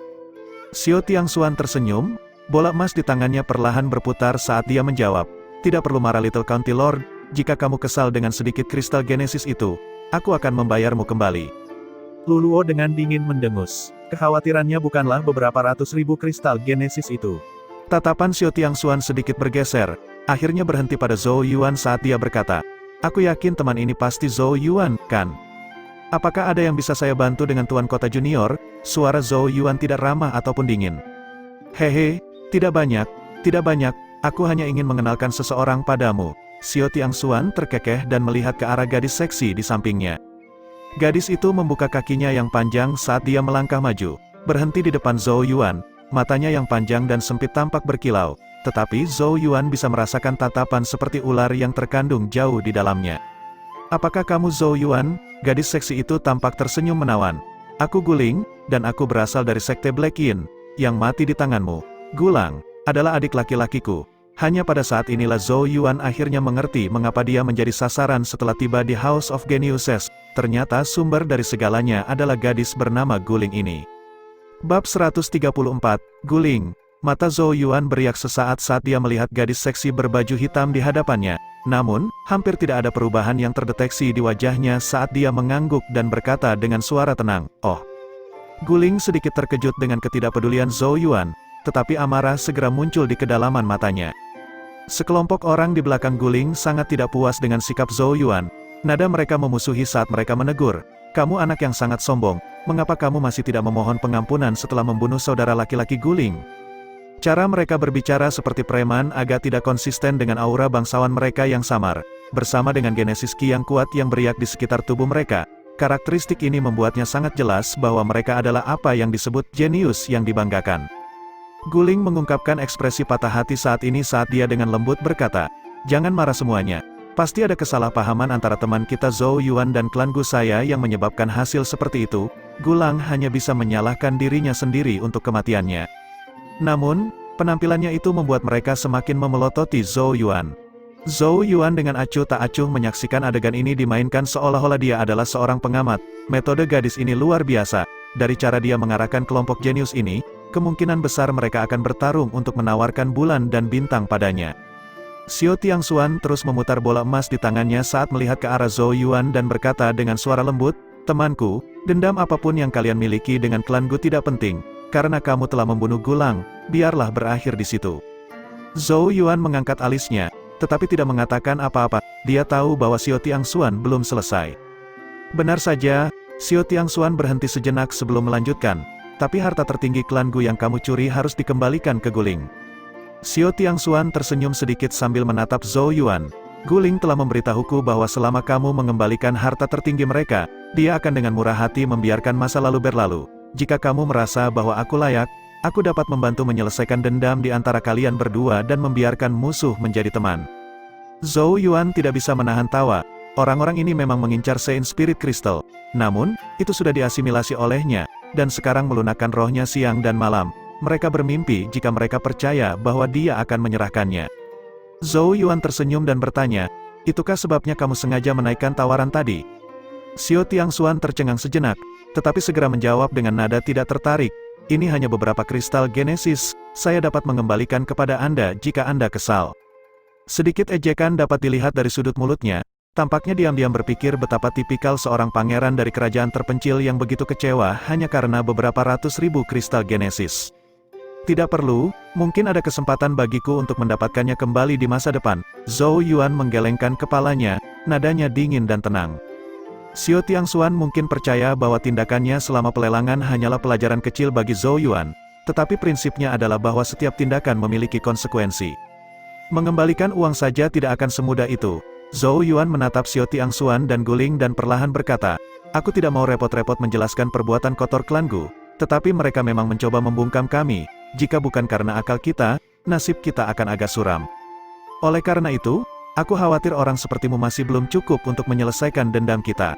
Xiao Tiangxuan tersenyum, bola emas di tangannya perlahan berputar saat dia menjawab, "Tidak perlu marah Little County Lord, jika kamu kesal dengan sedikit kristal Genesis itu, aku akan membayarmu kembali." Luluo dengan dingin mendengus. Kekhawatirannya bukanlah beberapa ratus ribu kristal Genesis itu. Tatapan Xiao Tiangxuan sedikit bergeser, akhirnya berhenti pada Zhou Yuan saat dia berkata, "Aku yakin teman ini pasti Zhou Yuan, kan? Apakah ada yang bisa saya bantu dengan Tuan Kota Junior?" Suara Zhou Yuan tidak ramah ataupun dingin. "Hehe, tidak banyak, aku hanya ingin mengenalkan seseorang padamu." Xiao Tiangxuan terkekeh dan melihat ke arah gadis seksi di sampingnya. Gadis itu membuka kakinya yang panjang saat dia melangkah maju, berhenti di depan Zhou Yuan, matanya yang panjang dan sempit tampak berkilau, tetapi Zhou Yuan bisa merasakan tatapan seperti ular yang terkandung jauh di dalamnya. Apakah kamu Zhou Yuan? Gadis seksi itu tampak tersenyum menawan. Aku Guling, dan aku berasal dari Sekte Black Yin, yang mati di tanganmu. Gulang adalah adik laki-lakiku. Hanya pada saat inilah Zhou Yuan akhirnya mengerti mengapa dia menjadi sasaran setelah tiba di House of Geniuses. Ternyata sumber dari segalanya adalah gadis bernama Guling ini. Bab 134, Guling. Mata Zhou Yuan beriak sesaat saat dia melihat gadis seksi berbaju hitam di hadapannya. Namun, hampir tidak ada perubahan yang terdeteksi di wajahnya saat dia mengangguk dan berkata dengan suara tenang, "Oh." Guling sedikit terkejut dengan ketidakpedulian Zhou Yuan, tetapi amarah segera muncul di kedalaman matanya. Sekelompok orang di belakang Guling sangat tidak puas dengan sikap Zhou Yuan. Nada mereka memusuhi saat mereka menegur, "Kamu anak yang sangat sombong, mengapa kamu masih tidak memohon pengampunan setelah membunuh saudara laki-laki Guling?" Cara mereka berbicara seperti preman agak tidak konsisten dengan aura bangsawan mereka yang samar. Bersama dengan genesis ki yang kuat yang beriak di sekitar tubuh mereka, karakteristik ini membuatnya sangat jelas bahwa mereka adalah apa yang disebut jenius yang dibanggakan. Guling mengungkapkan ekspresi patah hati saat ini saat dia dengan lembut berkata, "Jangan marah semuanya. Pasti ada kesalahpahaman antara teman kita Zhou Yuan dan klan Gu saya yang menyebabkan hasil seperti itu." Gulang hanya bisa menyalahkan dirinya sendiri untuk kematiannya. Namun, penampilannya itu membuat mereka semakin memelototi Zhou Yuan. Zhou Yuan dengan acuh tak acuh menyaksikan adegan ini dimainkan seolah-olah dia adalah seorang pengamat. Metode gadis ini luar biasa. Dari cara dia mengarahkan kelompok jenius ini, kemungkinan besar mereka akan bertarung untuk menawarkan bulan dan bintang padanya. Xiao Tiangxuan terus memutar bola emas di tangannya saat melihat ke arah Zhou Yuan dan berkata dengan suara lembut, "Temanku, dendam apapun yang kalian miliki dengan klan Gu tidak penting, karena kamu telah membunuh Gulang, biarlah berakhir di situ." Zhou Yuan mengangkat alisnya, tetapi tidak mengatakan apa-apa. Dia tahu bahwa Xiao Tiangxuan belum selesai. Benar saja, Xiao Tiangxuan berhenti sejenak sebelum melanjutkan. "Tapi harta tertinggi klan Gu yang kamu curi harus dikembalikan ke Guling." Xiao Tiangxuan tersenyum sedikit sambil menatap Zhou Yuan. "Guling telah memberitahuku bahwa selama kamu mengembalikan harta tertinggi mereka, dia akan dengan murah hati membiarkan masa lalu berlalu. Jika kamu merasa bahwa aku layak, aku dapat membantu menyelesaikan dendam di antara kalian berdua dan membiarkan musuh menjadi teman." Zhou Yuan tidak bisa menahan tawa. Orang-orang ini memang mengincar Saint Spirit Crystal. Namun, itu sudah diasimilasi olehnya, dan sekarang melunakkan rohnya siang dan malam. Mereka bermimpi jika mereka percaya bahwa dia akan menyerahkannya. Zhou Yuan tersenyum dan bertanya, "Itukah sebabnya kamu sengaja menaikkan tawaran tadi?" Xiao Tiangxuan tercengang sejenak, tetapi segera menjawab dengan nada tidak tertarik, "Ini hanya beberapa kristal genesis, saya dapat mengembalikan kepada Anda jika Anda kesal." Sedikit ejekan dapat dilihat dari sudut mulutnya. Tampaknya diam-diam berpikir betapa tipikal seorang pangeran dari kerajaan terpencil yang begitu kecewa hanya karena beberapa ratus ribu kristal genesis. "Tidak perlu, mungkin ada kesempatan bagiku untuk mendapatkannya kembali di masa depan." Zhou Yuan menggelengkan kepalanya, nadanya dingin dan tenang. Xiao Tiangxuan mungkin percaya bahwa tindakannya selama pelelangan hanyalah pelajaran kecil bagi Zhou Yuan, tetapi prinsipnya adalah bahwa setiap tindakan memiliki konsekuensi. Mengembalikan uang saja tidak akan semudah itu. Zhou Yuan menatap Xiao Tiangxuan dan Guling dan perlahan berkata, "Aku tidak mau repot-repot menjelaskan perbuatan kotor klan Gu, tetapi mereka memang mencoba membungkam kami. Jika bukan karena akal kita, nasib kita akan agak suram. Oleh karena itu, aku khawatir orang sepertimu masih belum cukup untuk menyelesaikan dendam kita.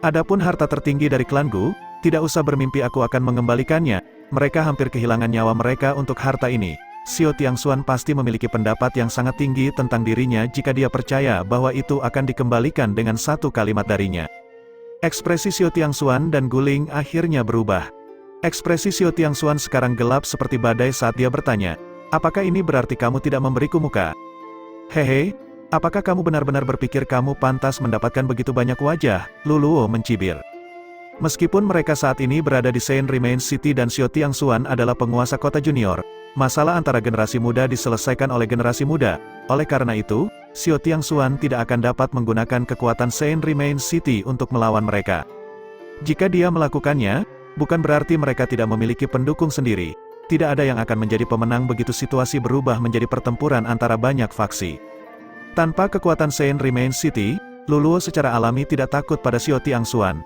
Adapun harta tertinggi dari klan Gu, tidak usah bermimpi aku akan mengembalikannya. Mereka hampir kehilangan nyawa mereka untuk harta ini." Xiao Tiangxuan pasti memiliki pendapat yang sangat tinggi tentang dirinya jika dia percaya bahwa itu akan dikembalikan dengan satu kalimat darinya. Ekspresi Xiao Tiangxuan dan Guling akhirnya berubah. Ekspresi Xiao Tiangxuan sekarang gelap seperti badai saat dia bertanya, "Apakah ini berarti kamu tidak memberiku muka?" "Hehe, apakah kamu benar-benar berpikir kamu pantas mendapatkan begitu banyak wajah?" Luluo mencibir. Meskipun mereka saat ini berada di Saint Remain City dan Xiao Tiangxuan adalah penguasa kota junior, masalah antara generasi muda diselesaikan oleh generasi muda. Oleh karena itu, Xiao Tiangxuan tidak akan dapat menggunakan kekuatan Saint Remain City untuk melawan mereka. Jika dia melakukannya, bukan berarti mereka tidak memiliki pendukung sendiri. Tidak ada yang akan menjadi pemenang begitu situasi berubah menjadi pertempuran antara banyak faksi. Tanpa kekuatan Saint Remain City, Luluo secara alami tidak takut pada Xiao Tiangxuan.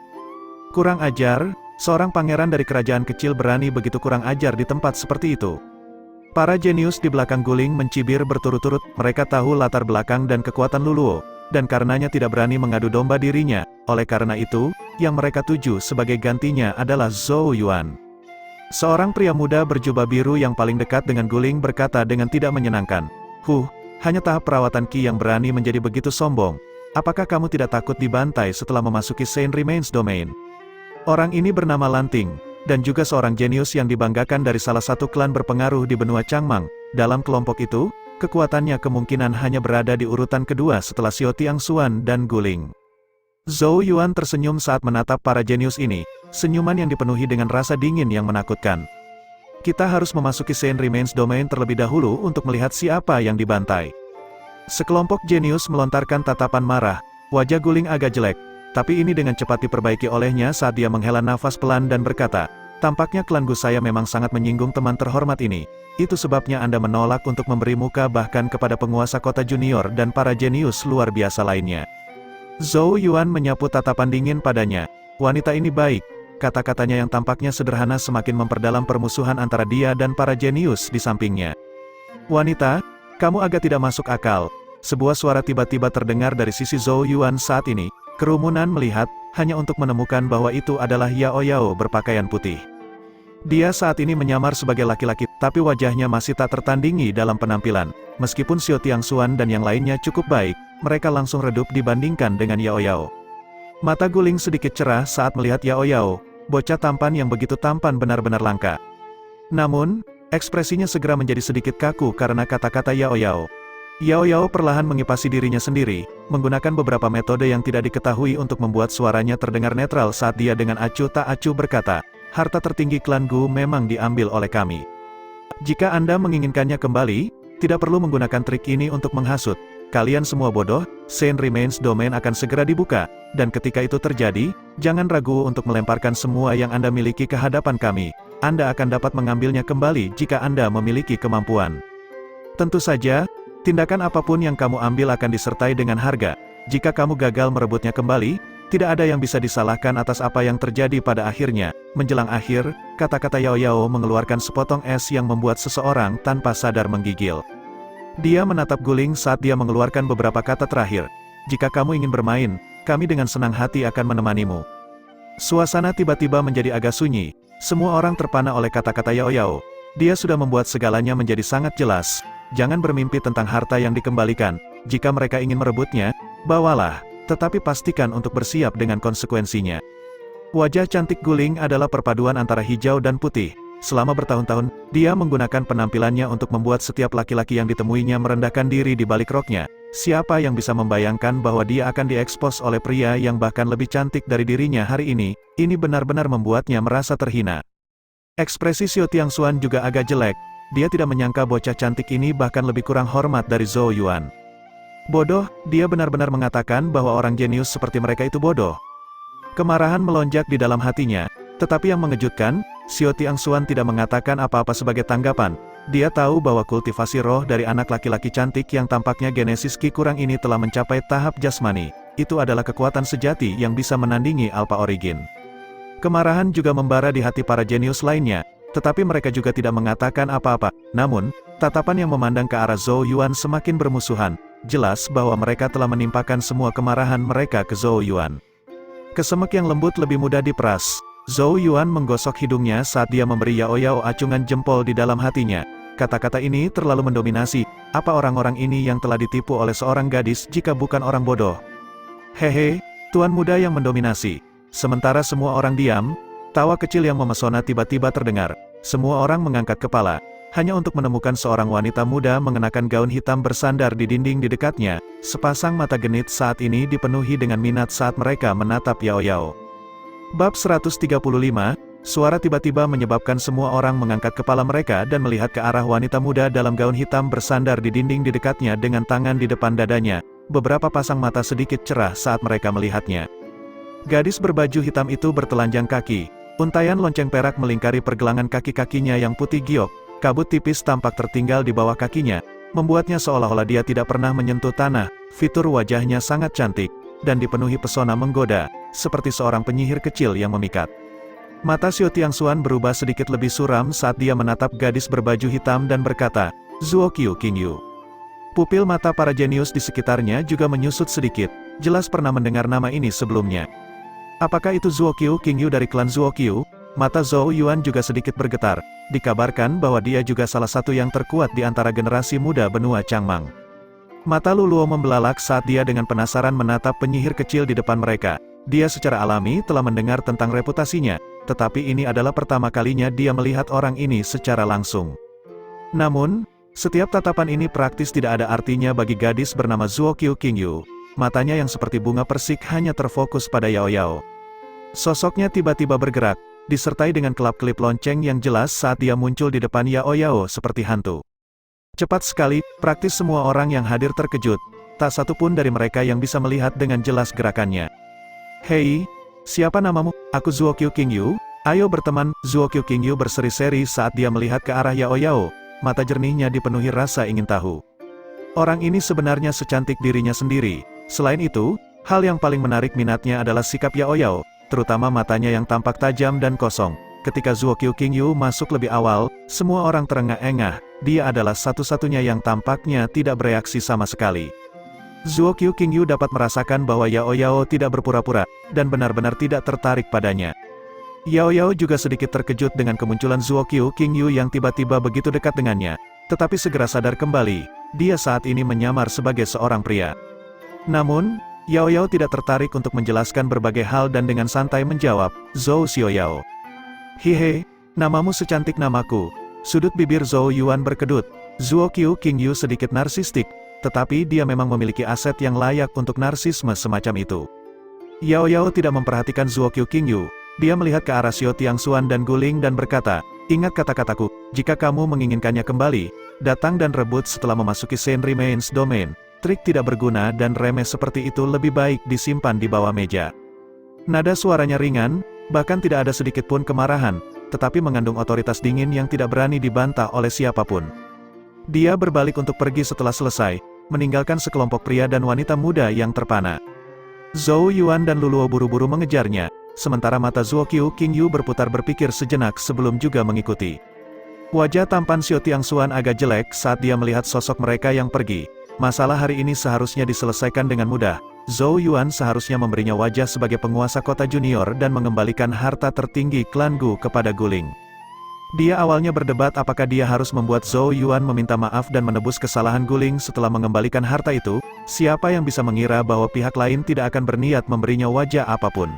Kurang ajar, seorang pangeran dari kerajaan kecil berani begitu kurang ajar di tempat seperti itu. Para jenius di belakang Guling mencibir berturut-turut, mereka tahu latar belakang dan kekuatan Luluo, dan karenanya tidak berani mengadu domba dirinya, oleh karena itu, yang mereka tuju sebagai gantinya adalah Zhou Yuan. Seorang pria muda berjubah biru yang paling dekat dengan Guling berkata dengan tidak menyenangkan, hanya tahap perawatan Qi yang berani menjadi begitu sombong. Apakah kamu tidak takut dibantai setelah memasuki Saint Remains Domain? Orang ini bernama Lanting, dan juga seorang jenius yang dibanggakan dari salah satu klan berpengaruh di benua Changmang. Dalam kelompok itu, kekuatannya kemungkinan hanya berada di urutan kedua setelah Xiao Tiangxuan dan Guling. Zhou Yuan tersenyum saat menatap para jenius ini, senyuman yang dipenuhi dengan rasa dingin yang menakutkan. Kita harus memasuki Saint Remains Domain terlebih dahulu untuk melihat siapa yang dibantai. Sekelompok jenius melontarkan tatapan marah, wajah Guling agak jelek, tapi ini dengan cepat diperbaiki olehnya saat dia menghela nafas pelan dan berkata, tampaknya klan Gu saya memang sangat menyinggung teman terhormat ini. Itu sebabnya Anda menolak untuk memberi muka bahkan kepada penguasa kota junior dan para jenius luar biasa lainnya. Zhou Yuan menyapu tatapan dingin padanya. Wanita ini baik. Kata-katanya yang tampaknya sederhana semakin memperdalam permusuhan antara dia dan para jenius di sampingnya. Wanita, kamu agak tidak masuk akal. Sebuah suara tiba-tiba terdengar dari sisi Zhou Yuan saat ini. Kerumunan melihat, hanya untuk menemukan bahwa itu adalah Yao Yao berpakaian putih. Dia saat ini menyamar sebagai laki-laki, tapi wajahnya masih tak tertandingi dalam penampilan. Meskipun Xiao Tiangxuan dan yang lainnya cukup baik, mereka langsung redup dibandingkan dengan Yao Yao. Mata Guling sedikit cerah saat melihat Yao Yao, bocah tampan yang begitu tampan benar-benar langka. Namun, ekspresinya segera menjadi sedikit kaku karena kata-kata Yao Yao. Yao Yao perlahan mengipasi dirinya sendiri, menggunakan beberapa metode yang tidak diketahui untuk membuat suaranya terdengar netral saat dia dengan acuh tak acuh berkata, harta tertinggi klan Gu memang diambil oleh kami. Jika Anda menginginkannya kembali, tidak perlu menggunakan trik ini untuk menghasut. Kalian semua bodoh, Saint Remains Domain akan segera dibuka, dan ketika itu terjadi, jangan ragu untuk melemparkan semua yang Anda miliki ke hadapan kami. Anda akan dapat mengambilnya kembali jika Anda memiliki kemampuan. Tentu saja, tindakan apapun yang kamu ambil akan disertai dengan harga. Jika kamu gagal merebutnya kembali, tidak ada yang bisa disalahkan atas apa yang terjadi pada akhirnya. Menjelang akhir, kata-kata Yao Yao mengeluarkan sepotong es yang membuat seseorang tanpa sadar menggigil. Dia menatap Guling saat dia mengeluarkan beberapa kata terakhir. Jika kamu ingin bermain, kami dengan senang hati akan menemanimu. Suasana tiba-tiba menjadi agak sunyi. Semua orang terpana oleh kata-kata Yao Yao. Dia sudah membuat segalanya menjadi sangat jelas. Jangan bermimpi tentang harta yang dikembalikan. Jika mereka ingin merebutnya, bawalah. Tetapi pastikan untuk bersiap dengan konsekuensinya. Wajah cantik Guling adalah perpaduan antara hijau dan putih. Selama bertahun-tahun, dia menggunakan penampilannya untuk membuat setiap laki-laki yang ditemuinya merendahkan diri di balik roknya. Siapa yang bisa membayangkan bahwa dia akan diekspos oleh pria yang bahkan lebih cantik dari dirinya hari ini? Ini benar-benar membuatnya merasa terhina. Ekspresi Xiao Tiangxuan juga agak jelek. Dia tidak menyangka bocah cantik ini bahkan lebih kurang hormat dari Zhou Yuan. Bodoh, dia benar-benar mengatakan bahwa orang jenius seperti mereka itu bodoh. Kemarahan melonjak di dalam hatinya, tetapi yang mengejutkan, Xiao Tiangxuan tidak mengatakan apa-apa sebagai tanggapan. Dia tahu bahwa kultivasi roh dari anak laki-laki cantik yang tampaknya genesis Qi kurang ini telah mencapai tahap jasmani. Itu adalah kekuatan sejati yang bisa menandingi Alpha Origin. Kemarahan juga membara di hati para jenius lainnya, tetapi mereka juga tidak mengatakan apa-apa. Namun, tatapan yang memandang ke arah Zhou Yuan semakin bermusuhan. Jelas bahwa mereka telah menimpakan semua kemarahan mereka ke Zhou Yuan. Kesemek yang lembut lebih mudah diperas. Zhou Yuan menggosok hidungnya saat dia memberi Yao Yao acungan jempol di dalam hatinya. Kata-kata ini terlalu mendominasi. Apa orang-orang ini yang telah ditipu oleh seorang gadis jika bukan orang bodoh? Hehe, tuan muda yang mendominasi. Sementara semua orang diam, tawa kecil yang memesona tiba-tiba terdengar. Semua orang mengangkat kepala. Hanya untuk menemukan seorang wanita muda mengenakan gaun hitam bersandar di dinding di dekatnya. Sepasang mata genit saat ini dipenuhi dengan minat saat mereka menatap Yao Yao. Bab 135, suara tiba-tiba menyebabkan semua orang mengangkat kepala mereka dan melihat ke arah wanita muda dalam gaun hitam bersandar di dinding di dekatnya dengan tangan di depan dadanya. Beberapa pasang mata sedikit cerah saat mereka melihatnya. Gadis berbaju hitam itu bertelanjang kaki. Untaian lonceng perak melingkari pergelangan kaki-kakinya yang putih giok. Kabut tipis tampak tertinggal di bawah kakinya, membuatnya seolah-olah dia tidak pernah menyentuh tanah. Fitur wajahnya sangat cantik. dan dipenuhi pesona menggoda, seperti seorang penyihir kecil yang memikat. Mata Xiao Tiangxuan berubah sedikit lebih suram saat dia menatap gadis berbaju hitam dan berkata, Zuo Qiu Qingyu. Pupil mata para jenius di sekitarnya juga menyusut sedikit, jelas pernah mendengar nama ini sebelumnya. Apakah itu Zuo Qiu Qingyu dari klan Zuo Qiu? Mata Zhou Yuan juga sedikit bergetar, dikabarkan bahwa dia juga salah satu yang terkuat di antara generasi muda benua Changmang. Mata Luluo membelalak saat dia dengan penasaran menatap penyihir kecil di depan mereka. Dia secara alami telah mendengar tentang reputasinya, tetapi ini adalah pertama kalinya dia melihat orang ini secara langsung. Namun, setiap tatapan ini praktis tidak ada artinya bagi gadis bernama Zuo Qiu Qingyu. Matanya yang seperti bunga persik hanya terfokus pada Yao Yao. Sosoknya tiba-tiba bergerak, disertai dengan kelap-kelip lonceng yang jelas saat dia muncul di depan Yao Yao seperti hantu. Cepat sekali, praktis semua orang yang hadir terkejut, tak satu pun dari mereka yang bisa melihat dengan jelas gerakannya. Hei, siapa namamu? Aku Zuo Qiu Qingyu, ayo berteman. Zuo Qiu Qingyu berseri-seri saat dia melihat ke arah Yao Yao, mata jernihnya dipenuhi rasa ingin tahu. Orang ini sebenarnya secantik dirinya sendiri. Selain itu, hal yang paling menarik minatnya adalah sikap Yao Yao, terutama matanya yang tampak tajam dan kosong. Ketika Zuo Qiu Qingyu masuk lebih awal, semua orang terengah-engah, dia adalah satu-satunya yang tampaknya tidak bereaksi sama sekali. Zuo Qiu Qingyu dapat merasakan bahwa Yao Yao tidak berpura-pura, dan benar-benar tidak tertarik padanya. Yao Yao juga sedikit terkejut dengan kemunculan Zuo Qiu Qingyu yang tiba-tiba begitu dekat dengannya, tetapi segera sadar kembali, dia saat ini menyamar sebagai seorang pria. Namun, Yao Yao tidak tertarik untuk menjelaskan berbagai hal dan dengan santai menjawab, Zhou Xiaoyao. Hihe, namamu secantik namaku. Sudut bibir Zhou Yuan berkedut. Zuo Qiu Qingyu sedikit narsistik, tetapi dia memang memiliki aset yang layak untuk narsisme semacam itu. Yao Yao tidak memperhatikan Zuo Qiu Qingyu, dia melihat ke arah Xiao Tiangxuan dan Guling dan berkata, ingat kata-kataku, jika kamu menginginkannya kembali, datang dan rebut setelah memasuki Saint Remains Domain. Trik tidak berguna dan remeh seperti itu lebih baik disimpan di bawah meja. Nada suaranya ringan, bahkan tidak ada sedikit pun kemarahan, tetapi mengandung otoritas dingin yang tidak berani dibantah oleh siapapun. Dia berbalik untuk pergi setelah selesai, meninggalkan sekelompok pria dan wanita muda yang terpana. Zhou Yuan dan Luluo buru-buru mengejarnya, sementara mata Zuo Qiu Qingyu berputar berpikir sejenak sebelum juga mengikuti. Wajah tampan Xiao Tiangxuan agak jelek saat dia melihat sosok mereka yang pergi. Masalah hari ini seharusnya diselesaikan dengan mudah. Zhou Yuan seharusnya memberinya wajah sebagai penguasa kota junior dan mengembalikan harta tertinggi klan Gu kepada Guling. Dia awalnya berdebat apakah dia harus membuat Zhou Yuan meminta maaf dan menebus kesalahan Guling setelah mengembalikan harta itu. Siapa yang bisa mengira bahwa pihak lain tidak akan berniat memberinya wajah apapun.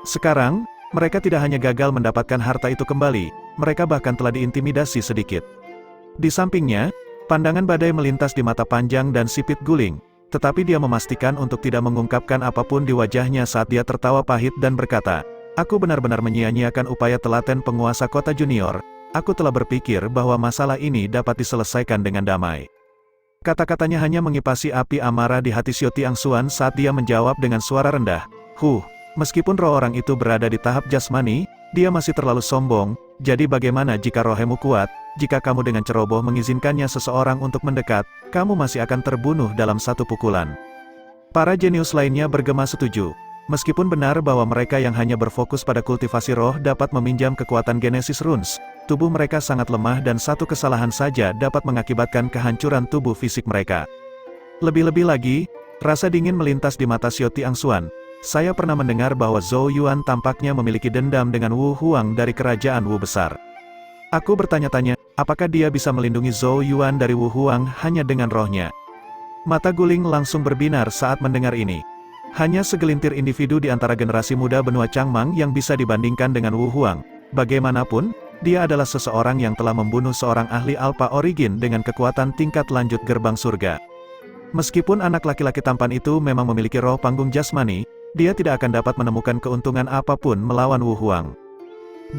Sekarang, mereka tidak hanya gagal mendapatkan harta itu kembali, mereka bahkan telah diintimidasi sedikit. Di sampingnya, pandangan badai melintas di mata panjang dan sipit Guling, tetapi dia memastikan untuk tidak mengungkapkan apapun di wajahnya saat dia tertawa pahit dan berkata, aku benar-benar menyia-nyiakan upaya telaten penguasa kota junior, aku telah berpikir bahwa masalah ini dapat diselesaikan dengan damai. Kata-katanya hanya mengipasi api amarah di hati Xiao Tiangxuan saat dia menjawab dengan suara rendah, meskipun roh orang itu berada di tahap jasmani, dia masih terlalu sombong, jadi bagaimana jika rohmu kuat? Jika kamu dengan ceroboh mengizinkannya seseorang untuk mendekat, kamu masih akan terbunuh dalam satu pukulan. Para jenius lainnya bergema setuju. Meskipun benar bahwa mereka yang hanya berfokus pada kultivasi roh dapat meminjam kekuatan Genesis Runes, tubuh mereka sangat lemah dan satu kesalahan saja dapat mengakibatkan kehancuran tubuh fisik mereka. Lebih-lebih lagi, rasa dingin melintas di mata Xiao Tiangxuan. Saya pernah mendengar bahwa Zhou Yuan tampaknya memiliki dendam dengan Wu Huang dari kerajaan Wu besar. Aku bertanya-tanya, apakah dia bisa melindungi Zhou Yuan dari Wu Huang hanya dengan rohnya? Mata Guling langsung berbinar saat mendengar ini. Hanya segelintir individu di antara generasi muda benua Changmang yang bisa dibandingkan dengan Wu Huang. Bagaimanapun, dia adalah seseorang yang telah membunuh seorang ahli Alpha Origin dengan kekuatan tingkat lanjut gerbang surga. Meskipun anak laki-laki tampan itu memang memiliki roh panggung jasmani, dia tidak akan dapat menemukan keuntungan apapun melawan Wu Huang.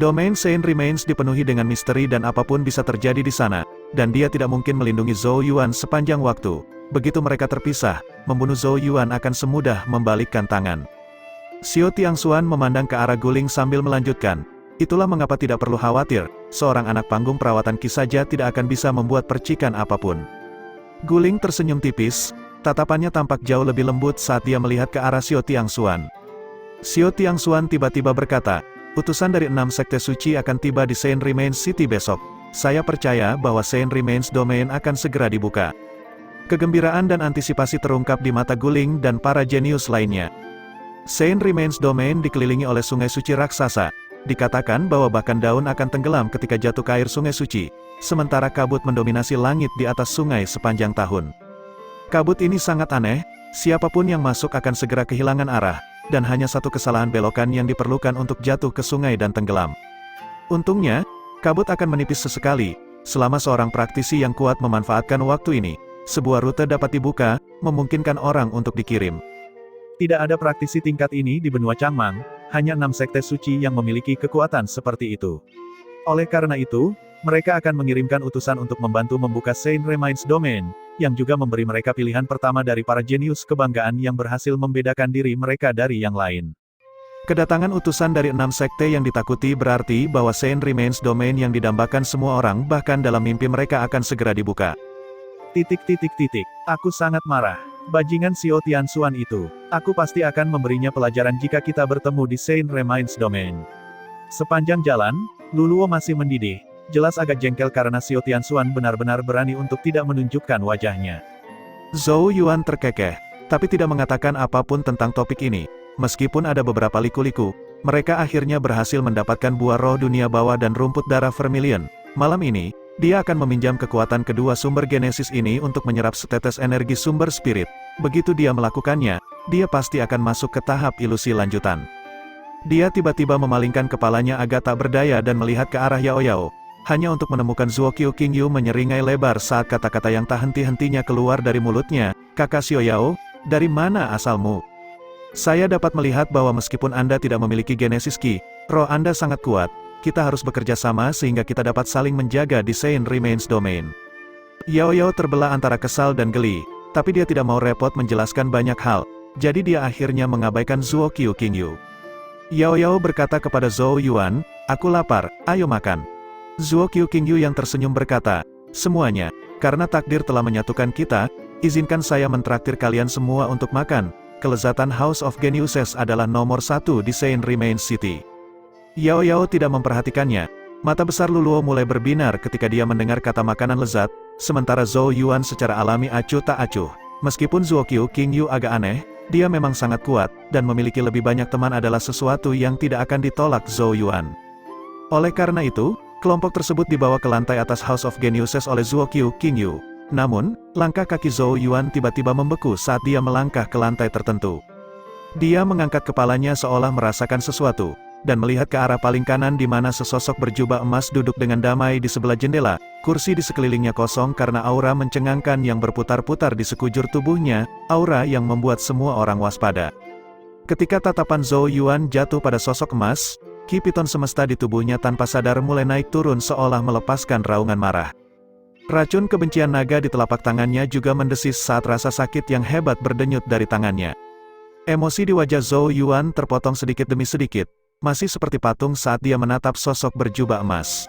Domain Saint Remains dipenuhi dengan misteri dan apapun bisa terjadi di sana, dan dia tidak mungkin melindungi Zhou Yuan sepanjang waktu. Begitu mereka terpisah, membunuh Zhou Yuan akan semudah membalikkan tangan. Xiao Tiangxuan memandang ke arah Guling sambil melanjutkan, itulah mengapa tidak perlu khawatir, seorang anak panggung perawatan Qi saja tidak akan bisa membuat percikan apapun. Guling tersenyum tipis, Tatapannya tampak jauh lebih lembut saat dia melihat ke arah Xiao Tiangxuan. Xiao Tiangxuan tiba-tiba berkata, utusan dari 6 sekte suci akan tiba di Saint Remains City besok. Saya percaya bahwa Saint Remains Domain akan segera dibuka. Kegembiraan dan antisipasi terungkap di mata Guling dan para jenius lainnya. Saint Remains Domain dikelilingi oleh sungai suci raksasa. Dikatakan bahwa bahkan daun akan tenggelam ketika jatuh ke air sungai suci, sementara kabut mendominasi langit di atas sungai sepanjang tahun. Kabut ini sangat aneh, siapapun yang masuk akan segera kehilangan arah, dan hanya satu kesalahan belokan yang diperlukan untuk jatuh ke sungai dan tenggelam. Untungnya, kabut akan menipis sesekali, selama seorang praktisi yang kuat memanfaatkan waktu ini, sebuah rute dapat dibuka, memungkinkan orang untuk dikirim. Tidak ada praktisi tingkat ini di benua Changmang, hanya 6 sekte suci yang memiliki kekuatan seperti itu. Oleh karena itu, mereka akan mengirimkan utusan untuk membantu membuka Saint Remains Domain, yang juga memberi mereka pilihan pertama dari para jenius kebanggaan yang berhasil membedakan diri mereka dari yang lain. Kedatangan utusan dari 6 sekte yang ditakuti berarti bahwa Saint Remains Domain yang didambakan semua orang bahkan dalam mimpi mereka akan segera dibuka. Aku sangat marah. Bajingan Xiao Tianxuan itu. Aku pasti akan memberinya pelajaran jika kita bertemu di Saint Remains Domain. Sepanjang jalan, Luluo masih mendidih. Jelas agak jengkel karena Xiao Tianxuan benar-benar berani untuk tidak menunjukkan wajahnya. Zhou Yuan terkekeh, tapi tidak mengatakan apapun tentang topik ini. Meskipun ada beberapa liku-liku, mereka akhirnya berhasil mendapatkan buah roh dunia bawah dan rumput darah Vermilion. Malam ini, dia akan meminjam kekuatan kedua sumber genesis ini untuk menyerap setetes energi sumber spirit. Begitu dia melakukannya, dia pasti akan masuk ke tahap ilusi lanjutan. Dia tiba-tiba memalingkan kepalanya agak tak berdaya dan melihat ke arah Yao Yao, hanya untuk menemukan Zuo Qiu Qingyu menyeringai lebar saat kata-kata yang tak henti-hentinya keluar dari mulutnya. Kakak Xiao Yao, dari mana asalmu? Saya dapat melihat bahwa meskipun Anda tidak memiliki genesis Qi, roh Anda sangat kuat. Kita harus bekerja sama sehingga kita dapat saling menjaga di Saint Remains Domain. Yao Yao terbelah antara kesal dan geli, tapi dia tidak mau repot menjelaskan banyak hal, jadi dia akhirnya mengabaikan Zuo Qiu Qingyu. Yao Yao berkata kepada Zhou Yuan, aku lapar, ayo makan. Zuo Qiu Qingyu yang tersenyum berkata, semuanya, karena takdir telah menyatukan kita, izinkan saya mentraktir kalian semua untuk makan. Kelezatan House of Geniuses adalah nomor 1 di Saint Remains City. Yao Yao tidak memperhatikannya. Mata besar Luluo mulai berbinar ketika dia mendengar kata makanan lezat, sementara Zhou Yuan secara alami acuh tak acuh. Meskipun Zuo Qiu Qingyu agak aneh, dia memang sangat kuat, dan memiliki lebih banyak teman adalah sesuatu yang tidak akan ditolak Zhou Yuan. Oleh karena itu, kelompok tersebut dibawa ke lantai atas House of Geniuses oleh Zuo Qiu Qingyu. Namun, langkah kaki Zhou Yuan tiba-tiba membeku saat dia melangkah ke lantai tertentu. Dia mengangkat kepalanya seolah merasakan sesuatu, dan melihat ke arah paling kanan di mana sesosok berjubah emas duduk dengan damai di sebelah jendela. Kursi di sekelilingnya kosong karena aura mencengangkan yang berputar-putar di sekujur tubuhnya, aura yang membuat semua orang waspada. Ketika tatapan Zhou Yuan jatuh pada sosok emas, Ki Piton semesta di tubuhnya tanpa sadar mulai naik turun seolah melepaskan raungan marah. Racun kebencian naga di telapak tangannya juga mendesis saat rasa sakit yang hebat berdenyut dari tangannya. Emosi di wajah Zhou Yuan terpotong sedikit demi sedikit, masih seperti patung saat dia menatap sosok berjubah emas.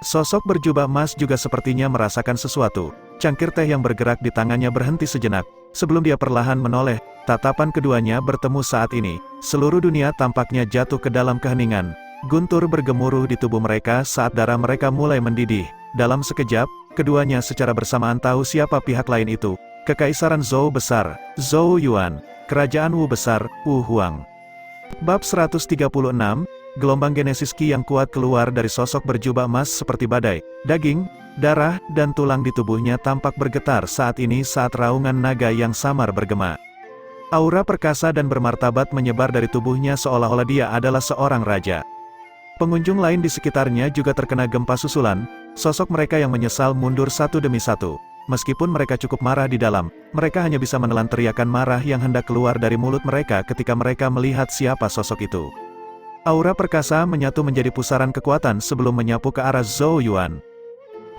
Sosok berjubah emas juga sepertinya merasakan sesuatu. Cangkir teh yang bergerak di tangannya berhenti sejenak, sebelum dia perlahan menoleh. Tatapan keduanya bertemu saat ini. Seluruh dunia tampaknya jatuh ke dalam keheningan. Guntur bergemuruh di tubuh mereka saat darah mereka mulai mendidih. Dalam sekejap, keduanya secara bersamaan tahu siapa pihak lain itu. Kekaisaran Zhou Besar, Zhou Yuan. Kerajaan Wu Besar, Wu Huang. Bab 136, gelombang genesis Qi yang kuat keluar dari sosok berjubah emas seperti badai. Daging, darah, dan tulang di tubuhnya tampak bergetar saat ini saat raungan naga yang samar bergema. Aura perkasa dan bermartabat menyebar dari tubuhnya seolah-olah dia adalah seorang raja. Pengunjung lain di sekitarnya juga terkena gempa susulan, sosok mereka yang menyesal mundur satu demi satu. Meskipun mereka cukup marah di dalam, mereka hanya bisa menelan teriakan marah yang hendak keluar dari mulut mereka ketika mereka melihat siapa sosok itu. Aura perkasa menyatu menjadi pusaran kekuatan sebelum menyapu ke arah Zhou Yuan.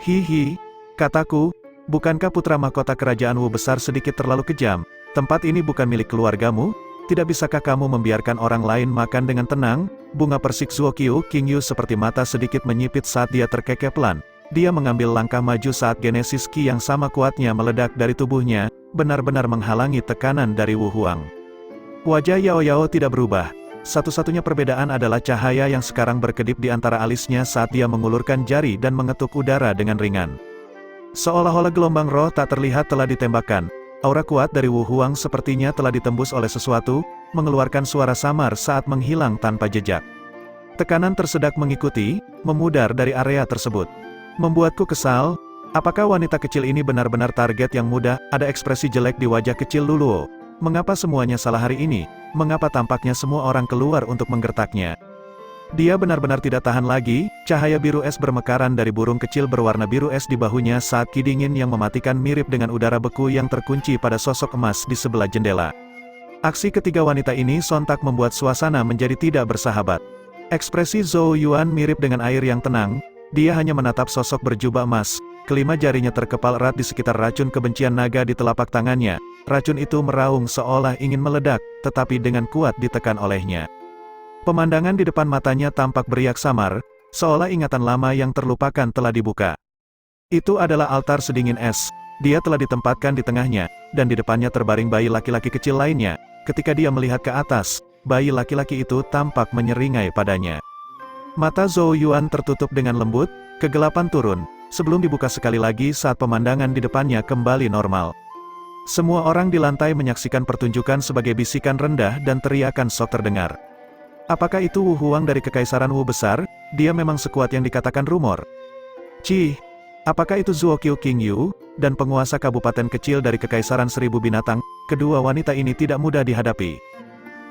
Hihi, kataku, bukankah putra mahkota kerajaan Wu Besar sedikit terlalu kejam? Tempat ini bukan milik keluargamu? Tidak bisakah kamu membiarkan orang lain makan dengan tenang? Bunga persik Zuo Qiu Qingyu seperti mata sedikit menyipit saat dia terkekeh pelan. Dia mengambil langkah maju saat genesis Qi yang sama kuatnya meledak dari tubuhnya. benar-benar menghalangi tekanan dari Wu Huang. Wajah Yao Yao tidak berubah. Satu-satunya perbedaan adalah cahaya yang sekarang berkedip di antara alisnya saat dia mengulurkan jari dan mengetuk udara dengan ringan. Seolah-olah gelombang roh tak terlihat telah ditembakkan. Aura kuat dari Wu Huang sepertinya telah ditembus oleh sesuatu, mengeluarkan suara samar saat menghilang tanpa jejak. Tekanan tersedak mengikuti, memudar dari area tersebut. Membuatku kesal. Apakah wanita kecil ini benar-benar target yang mudah? Ada ekspresi jelek di wajah kecil Luluo. Mengapa semuanya salah hari ini? Mengapa tampaknya semua orang keluar untuk menggertaknya? Dia benar-benar tidak tahan lagi. Cahaya biru es bermekaran dari burung kecil berwarna biru es di bahunya saat ki dingin yang mematikan mirip dengan udara beku yang terkunci pada sosok emas di sebelah jendela. Aksi ketiga wanita ini sontak membuat suasana menjadi tidak bersahabat. Ekspresi Zhou Yuan mirip dengan air yang tenang. Dia hanya menatap sosok berjubah emas. Kelima jarinya terkepal erat di sekitar racun kebencian naga di telapak tangannya. Racun itu meraung seolah ingin meledak, tetapi dengan kuat ditekan olehnya. Pemandangan di depan matanya tampak beriak samar, seolah ingatan lama yang terlupakan telah dibuka. Itu adalah altar sedingin es. Dia telah ditempatkan di tengahnya, dan di depannya terbaring bayi laki-laki kecil lainnya. Ketika dia melihat ke atas, bayi laki-laki itu tampak menyeringai padanya. Mata Zhou Yuan tertutup dengan lembut, kegelapan turun, sebelum dibuka sekali lagi saat pemandangan di depannya kembali normal. Semua orang di lantai menyaksikan pertunjukan sebagai bisikan rendah dan teriakan sok terdengar. Apakah itu Wu Huang dari Kekaisaran Wu besar? Dia memang sekuat yang dikatakan rumor. Cih, apakah itu Zuo Qiu Qingyu, dan penguasa kabupaten kecil dari Kekaisaran Seribu Binatang? Kedua wanita ini tidak mudah dihadapi.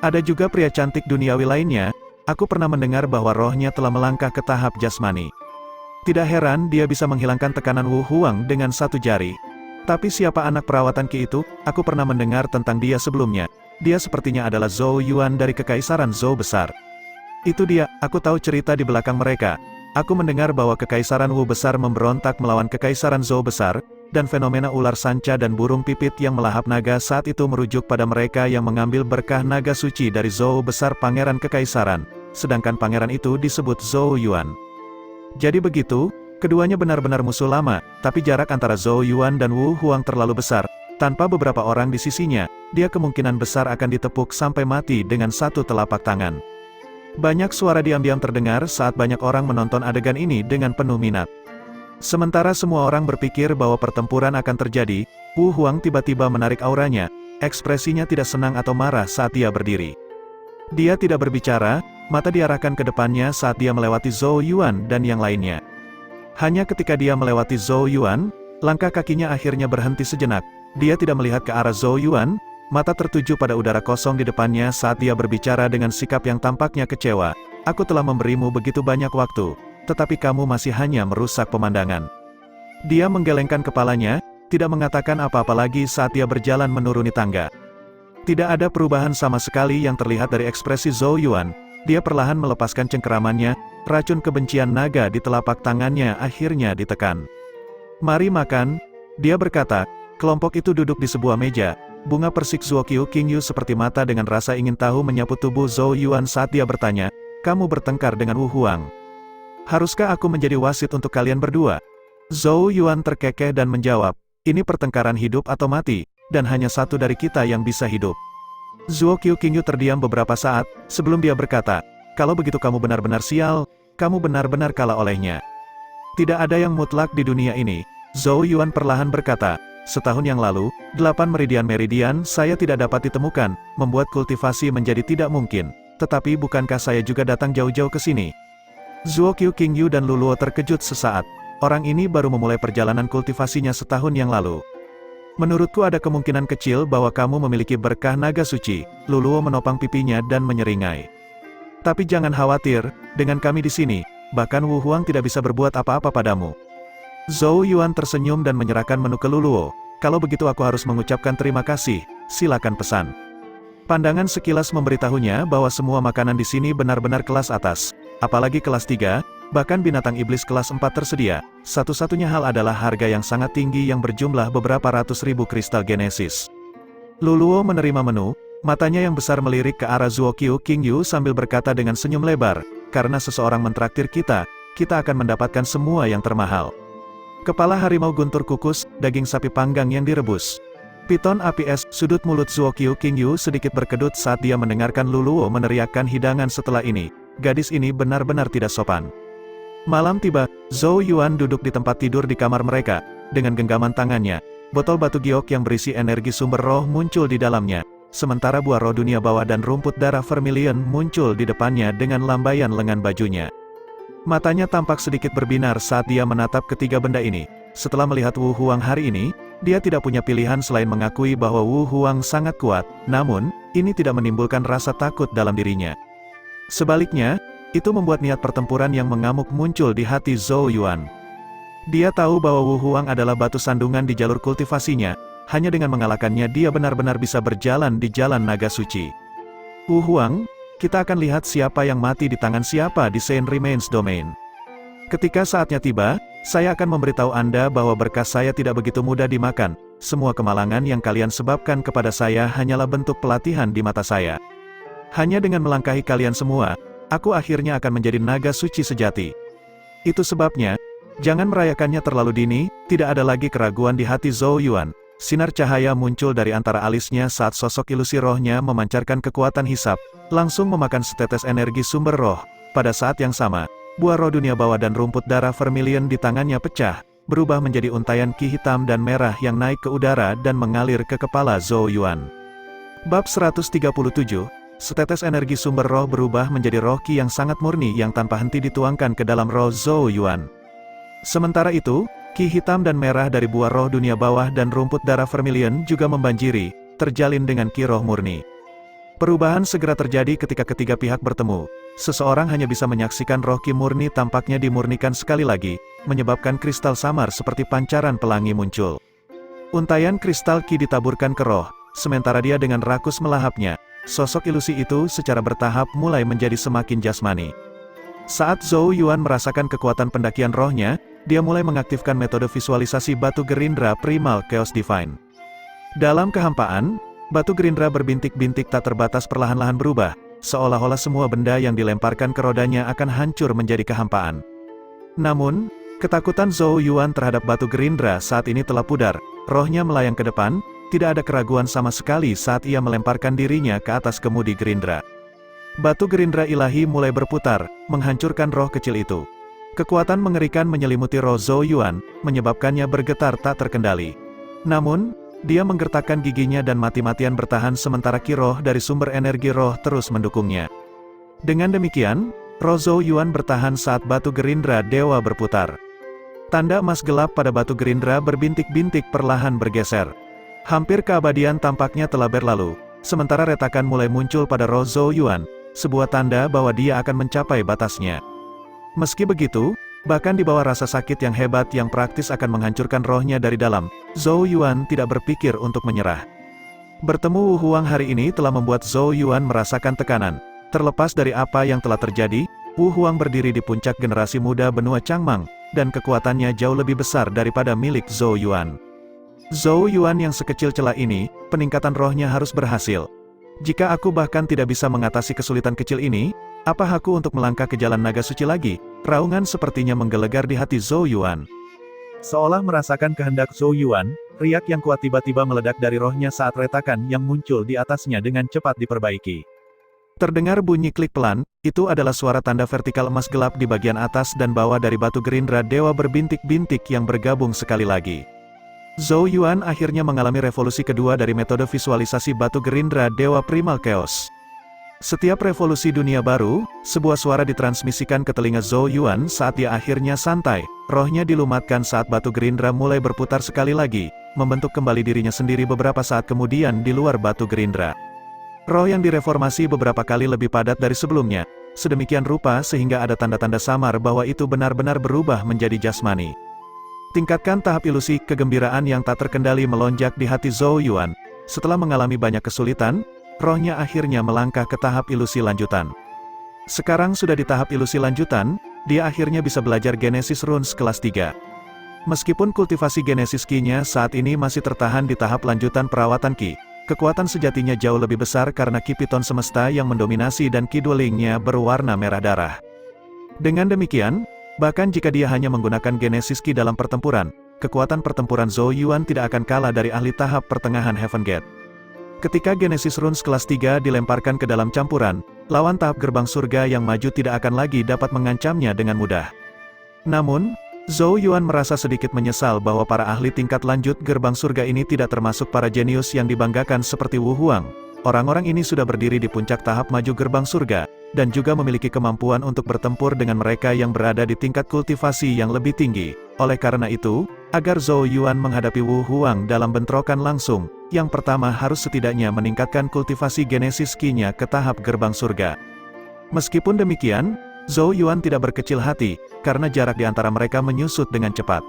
Ada juga pria cantik duniawi lainnya. Aku pernah mendengar bahwa rohnya telah melangkah ke tahap jasmani. Tidak heran dia bisa menghilangkan tekanan Wu Huang dengan satu jari. Tapi siapa anak perawatan Ki itu? Aku pernah mendengar tentang dia sebelumnya. Dia sepertinya adalah Zhou Yuan dari Kekaisaran Zhou besar. Itu dia, aku tahu cerita di belakang mereka. Aku mendengar bahwa Kekaisaran Wu besar memberontak melawan Kekaisaran Zhou besar, dan fenomena ular sanca dan burung pipit yang melahap naga saat itu merujuk pada mereka yang mengambil berkah naga suci dari Zhou besar pangeran Kekaisaran, sedangkan pangeran itu disebut Zhou Yuan. Jadi begitu, keduanya benar-benar musuh lama, tapi jarak antara Zhou Yuan dan Wu Huang terlalu besar. Tanpa beberapa orang di sisinya, dia kemungkinan besar akan ditepuk sampai mati dengan satu telapak tangan. Banyak suara diam-diam terdengar saat banyak orang menonton adegan ini dengan penuh minat. Sementara semua orang berpikir bahwa pertempuran akan terjadi, Wu Huang tiba-tiba menarik auranya, ekspresinya tidak senang atau marah saat dia berdiri. Dia tidak berbicara, mata diarahkan ke depannya saat dia melewati Zhou Yuan dan yang lainnya. Hanya ketika dia melewati Zhou Yuan, langkah kakinya akhirnya berhenti sejenak. Dia tidak melihat ke arah Zhou Yuan, mata tertuju pada udara kosong di depannya saat dia berbicara dengan sikap yang tampaknya kecewa. Aku telah memberimu begitu banyak waktu, tetapi kamu masih hanya merusak pemandangan. Dia menggelengkan kepalanya, tidak mengatakan apa-apa lagi saat dia berjalan menuruni tangga. Tidak ada perubahan sama sekali yang terlihat dari ekspresi Zhou Yuan. Dia perlahan melepaskan cengkeramannya, racun kebencian naga di telapak tangannya akhirnya ditekan. Mari makan, dia berkata. Kelompok itu duduk di sebuah meja. Bunga persik Zuo Qiu Qingyu seperti mata dengan rasa ingin tahu menyapu tubuh Zhou Yuan saat dia bertanya, kamu bertengkar dengan Wu Huang. Haruskah aku menjadi wasit untuk kalian berdua? Zhou Yuan terkekeh dan menjawab, ini pertengkaran hidup atau mati, dan hanya satu dari kita yang bisa hidup. Zuo Qiu Qingyu terdiam beberapa saat, sebelum dia berkata, kalau begitu kamu benar-benar sial, kamu benar-benar kalah olehnya. Tidak ada yang mutlak di dunia ini. Zhou Yuan perlahan berkata, setahun yang lalu, 8 meridian saya tidak dapat ditemukan, membuat kultivasi menjadi tidak mungkin. Tetapi bukankah saya juga datang jauh-jauh ke sini? Zuo Qiu Qingyu dan Luluo terkejut sesaat. Orang ini baru memulai perjalanan kultivasinya setahun yang lalu. Menurutku ada kemungkinan kecil bahwa kamu memiliki berkah naga suci. Luluo menopang pipinya dan menyeringai. Tapi jangan khawatir, dengan kami di sini, bahkan Wu Huang tidak bisa berbuat apa-apa padamu. Zhou Yuan tersenyum dan menyerahkan menu ke Luluo. Kalau begitu aku harus mengucapkan terima kasih, silakan pesan. Pandangan sekilas memberitahunya bahwa semua makanan di sini benar-benar kelas atas. Apalagi kelas 3, bahkan binatang iblis kelas 4 tersedia. Satu-satunya hal adalah harga yang sangat tinggi yang berjumlah beberapa ratus ribu kristal genesis. Luluo menerima menu, matanya yang besar melirik ke arah Zuo Qiu Qingyu sambil berkata dengan senyum lebar, karena seseorang mentraktir kita akan mendapatkan semua yang termahal. Kepala harimau guntur kukus, daging sapi panggang yang direbus. Piton api es, sudut mulut Zuokyu Qingyu sedikit berkedut saat dia mendengarkan Luluo meneriakkan hidangan setelah ini. Gadis ini benar-benar tidak sopan. Malam tiba, Zhou Yuan duduk di tempat tidur di kamar mereka. Dengan genggaman tangannya, botol batu giok yang berisi energi sumber roh muncul di dalamnya. Sementara buah roh dunia bawah dan rumput darah vermilion muncul di depannya dengan lambaian lengan bajunya. Matanya tampak sedikit berbinar saat dia menatap ketiga benda ini. Setelah melihat Wu Huang hari ini, dia tidak punya pilihan selain mengakui bahwa Wu Huang sangat kuat, namun, ini tidak menimbulkan rasa takut dalam dirinya. Sebaliknya, itu membuat niat pertempuran yang mengamuk muncul di hati Zhou Yuan. Dia tahu bahwa Wu Huang adalah batu sandungan di jalur kultivasinya, hanya dengan mengalahkannya dia benar-benar bisa berjalan di jalan naga suci. Wu Huang, kita akan lihat siapa yang mati di tangan siapa di Saint Remains Domain. Ketika saatnya tiba, saya akan memberitahu Anda bahwa berkas saya tidak begitu mudah dimakan. Semua kemalangan yang kalian sebabkan kepada saya hanyalah bentuk pelatihan di mata saya. Hanya dengan melangkahi kalian semua, aku akhirnya akan menjadi naga suci sejati. Itu sebabnya, jangan merayakannya terlalu dini. Tidak ada lagi keraguan di hati Zhou Yuan. Sinar cahaya muncul dari antara alisnya saat sosok ilusi rohnya memancarkan kekuatan hisap, langsung memakan setetes energi sumber roh. Pada saat yang sama, buah roh dunia bawah dan rumput darah vermilion di tangannya pecah, berubah menjadi untayan ki hitam dan merah yang naik ke udara dan mengalir ke kepala Zhou Yuan. Bab 137, setetes energi sumber roh berubah menjadi roh ki yang sangat murni yang tanpa henti dituangkan ke dalam roh Zhou Yuan. Sementara itu, ki hitam dan merah dari buah roh dunia bawah dan rumput darah vermilion juga membanjiri, terjalin dengan ki roh murni. Perubahan segera terjadi ketika ketiga pihak bertemu. Seseorang hanya bisa menyaksikan roh ki murni tampaknya dimurnikan sekali lagi, menyebabkan kristal samar seperti pancaran pelangi muncul. Untayan kristal ki ditaburkan ke roh, sementara dia dengan rakus melahapnya. Sosok ilusi itu secara bertahap mulai menjadi semakin jasmani. Saat Zhou Yuan merasakan kekuatan pendakian rohnya, dia mulai mengaktifkan metode visualisasi batu gerindra Primal Chaos Divine. Dalam kehampaan, batu gerindra berbintik-bintik tak terbatas perlahan-lahan berubah, seolah-olah semua benda yang dilemparkan ke rodanya akan hancur menjadi kehampaan. Namun, ketakutan Zhou Yuan terhadap batu gerindra saat ini telah pudar, rohnya melayang ke depan, tidak ada keraguan sama sekali saat ia melemparkan dirinya ke atas kemudi gerindra. Batu gerindra ilahi mulai berputar, menghancurkan roh kecil itu. Kekuatan mengerikan menyelimuti roh Zhou Yuan, menyebabkannya bergetar tak terkendali. Namun, dia menggertakkan giginya dan mati-matian bertahan sementara ki roh dari sumber energi roh terus mendukungnya. Dengan demikian, roh Zhou Yuan bertahan saat batu gerindra dewa berputar. Tanda emas gelap pada batu gerindra berbintik-bintik perlahan bergeser. Hampir keabadian tampaknya telah berlalu, sementara retakan mulai muncul pada roh Zhou Yuan, sebuah tanda bahwa dia akan mencapai batasnya. Meski begitu, bahkan di bawah rasa sakit yang hebat yang praktis akan menghancurkan rohnya dari dalam, Zhou Yuan tidak berpikir untuk menyerah. Bertemu Wu Huang hari ini telah membuat Zhou Yuan merasakan tekanan. Terlepas dari apa yang telah terjadi, Wu Huang berdiri di puncak generasi muda benua Changmang, dan kekuatannya jauh lebih besar daripada milik Zhou Yuan. Zhou Yuan yang sekecil celah ini, peningkatan rohnya harus berhasil. Jika aku bahkan tidak bisa mengatasi kesulitan kecil ini, apa hakku untuk melangkah ke jalan naga suci lagi? Raungan sepertinya menggelegar di hati Zhou Yuan. Seolah merasakan kehendak Zhou Yuan, riak yang kuat tiba-tiba meledak dari rohnya saat retakan yang muncul di atasnya dengan cepat diperbaiki. Terdengar bunyi klik pelan, itu adalah suara tanda vertikal emas gelap di bagian atas dan bawah dari batu gerindra dewa berbintik-bintik yang bergabung sekali lagi. Zhou Yuan akhirnya mengalami revolusi kedua dari metode visualisasi batu gerindra dewa Primal Chaos. Setiap revolusi dunia baru, sebuah suara ditransmisikan ke telinga Zhou Yuan saat dia akhirnya santai, rohnya dilumatkan saat batu gerindra mulai berputar sekali lagi, membentuk kembali dirinya sendiri beberapa saat kemudian di luar batu gerindra. Roh yang direformasi beberapa kali lebih padat dari sebelumnya, sedemikian rupa sehingga ada tanda-tanda samar bahwa itu benar-benar berubah menjadi jasmani. Tingkatkan tahap ilusi, kegembiraan yang tak terkendali melonjak di hati Zhou Yuan. Setelah mengalami banyak kesulitan, rohnya akhirnya melangkah ke tahap ilusi lanjutan. Sekarang sudah di tahap ilusi lanjutan, dia akhirnya bisa belajar Genesis Runes kelas 3. Meskipun kultivasi Genesis Ki-nya saat ini masih tertahan di tahap lanjutan perawatan Ki, kekuatan sejatinya jauh lebih besar karena Ki Piton semesta yang mendominasi dan Ki Duelingnya berwarna merah darah. Dengan demikian, bahkan jika dia hanya menggunakan Genesis Ki dalam pertempuran, kekuatan pertempuran Zhou Yuan tidak akan kalah dari ahli tahap pertengahan Heaven Gate. Ketika Genesis Runes kelas 3 dilemparkan ke dalam campuran, lawan tahap gerbang surga yang maju tidak akan lagi dapat mengancamnya dengan mudah. Namun, Zhou Yuan merasa sedikit menyesal bahwa para ahli tingkat lanjut gerbang surga ini tidak termasuk para jenius yang dibanggakan seperti Wu Huang. Orang-orang ini sudah berdiri di puncak tahap maju gerbang surga, dan juga memiliki kemampuan untuk bertempur dengan mereka yang berada di tingkat kultivasi yang lebih tinggi. Oleh karena itu, agar Zhou Yuan menghadapi Wu Huang dalam bentrokan langsung, yang pertama harus setidaknya meningkatkan kultivasi Genesis Ki-nya ke tahap gerbang surga. Meskipun demikian, Zhou Yuan tidak berkecil hati, karena jarak di antara mereka menyusut dengan cepat.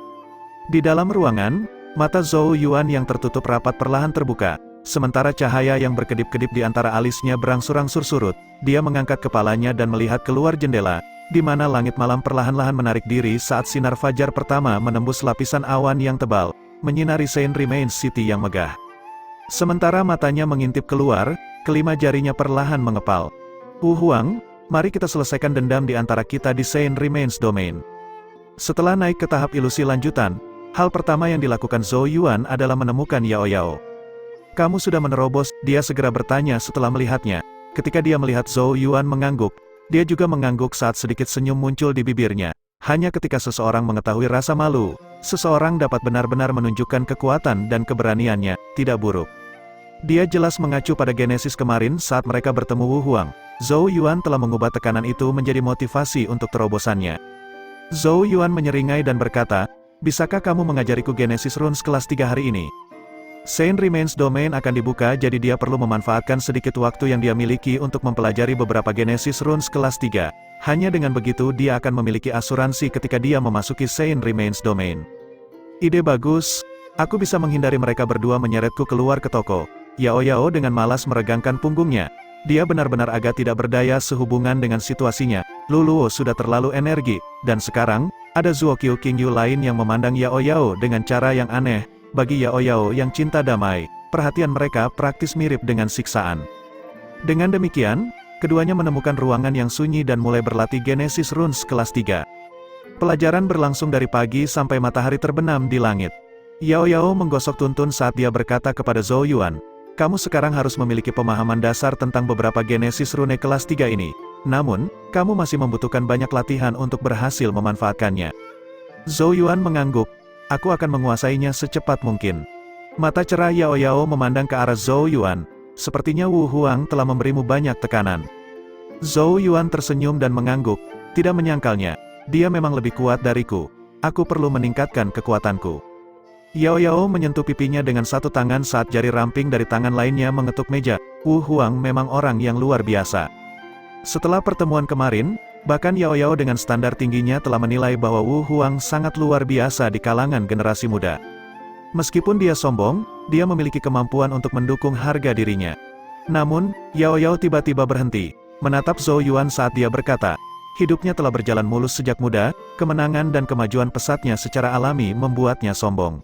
Di dalam ruangan, mata Zhou Yuan yang tertutup rapat perlahan terbuka, sementara cahaya yang berkedip-kedip di antara alisnya berangsur-angsur surut. Dia mengangkat kepalanya dan melihat keluar jendela, di mana langit malam perlahan-lahan menarik diri saat sinar fajar pertama menembus lapisan awan yang tebal, menyinari Saint Remains City yang megah. Sementara matanya mengintip keluar, kelima jarinya perlahan mengepal. Wu Huang, mari kita selesaikan dendam di antara kita di Saint Remains Domain. Setelah naik ke tahap ilusi lanjutan, hal pertama yang dilakukan Zhou Yuan adalah menemukan Yao Yao. Kamu sudah menerobos, dia segera bertanya setelah melihatnya. Ketika dia melihat Zhou Yuan mengangguk, dia juga mengangguk saat sedikit senyum muncul di bibirnya. Hanya ketika seseorang mengetahui rasa malu, seseorang dapat benar-benar menunjukkan kekuatan dan keberaniannya, tidak buruk. Dia jelas mengacu pada Genesis kemarin saat mereka bertemu Wu Huang. Zhou Yuan telah mengubah tekanan itu menjadi motivasi untuk terobosannya. Zhou Yuan menyeringai dan berkata, bisakah kamu mengajariku Genesis Runes kelas 3 hari ini? Saint Remains Domain akan dibuka, jadi dia perlu memanfaatkan sedikit waktu yang dia miliki untuk mempelajari beberapa Genesis Runes kelas 3. Hanya dengan begitu dia akan memiliki asuransi ketika dia memasuki Saint Remains Domain. Ide bagus, aku bisa menghindari mereka berdua menyeretku keluar ke toko. Yao Yao dengan malas meregangkan punggungnya. Dia benar-benar agak tidak berdaya sehubungan dengan situasinya. Luluo sudah terlalu energi, dan sekarang, ada Zuo Qiu Qingyu lain yang memandang Yao Yao dengan cara yang aneh. Bagi Yao Yao yang cinta damai, perhatian mereka praktis mirip dengan siksaan. Dengan demikian, keduanya menemukan ruangan yang sunyi dan mulai berlatih Genesis Runes kelas 3. Pelajaran berlangsung dari pagi sampai matahari terbenam di langit. Yao Yao menggosok tuntun saat dia berkata kepada Zhou Yuan, kamu sekarang harus memiliki pemahaman dasar tentang beberapa Genesis Rune kelas 3 ini. Namun, kamu masih membutuhkan banyak latihan untuk berhasil memanfaatkannya. Zhou Yuan mengangguk. Aku akan menguasainya secepat mungkin. Mata cerah Yao Yao memandang ke arah Zhou Yuan. Sepertinya Wu Huang telah memberimu banyak tekanan. Zhou Yuan tersenyum dan mengangguk. Tidak menyangkalnya. Dia memang lebih kuat dariku. Aku perlu meningkatkan kekuatanku. Yao Yao menyentuh pipinya dengan satu tangan saat jari ramping dari tangan lainnya mengetuk meja. Wu Huang memang orang yang luar biasa. Setelah pertemuan kemarin, bahkan Yao Yao dengan standar tingginya telah menilai bahwa Wu Huang sangat luar biasa di kalangan generasi muda. Meskipun dia sombong, dia memiliki kemampuan untuk mendukung harga dirinya. Namun, Yao Yao tiba-tiba berhenti, menatap Zhou Yuan saat dia berkata, hidupnya telah berjalan mulus sejak muda, kemenangan dan kemajuan pesatnya secara alami membuatnya sombong.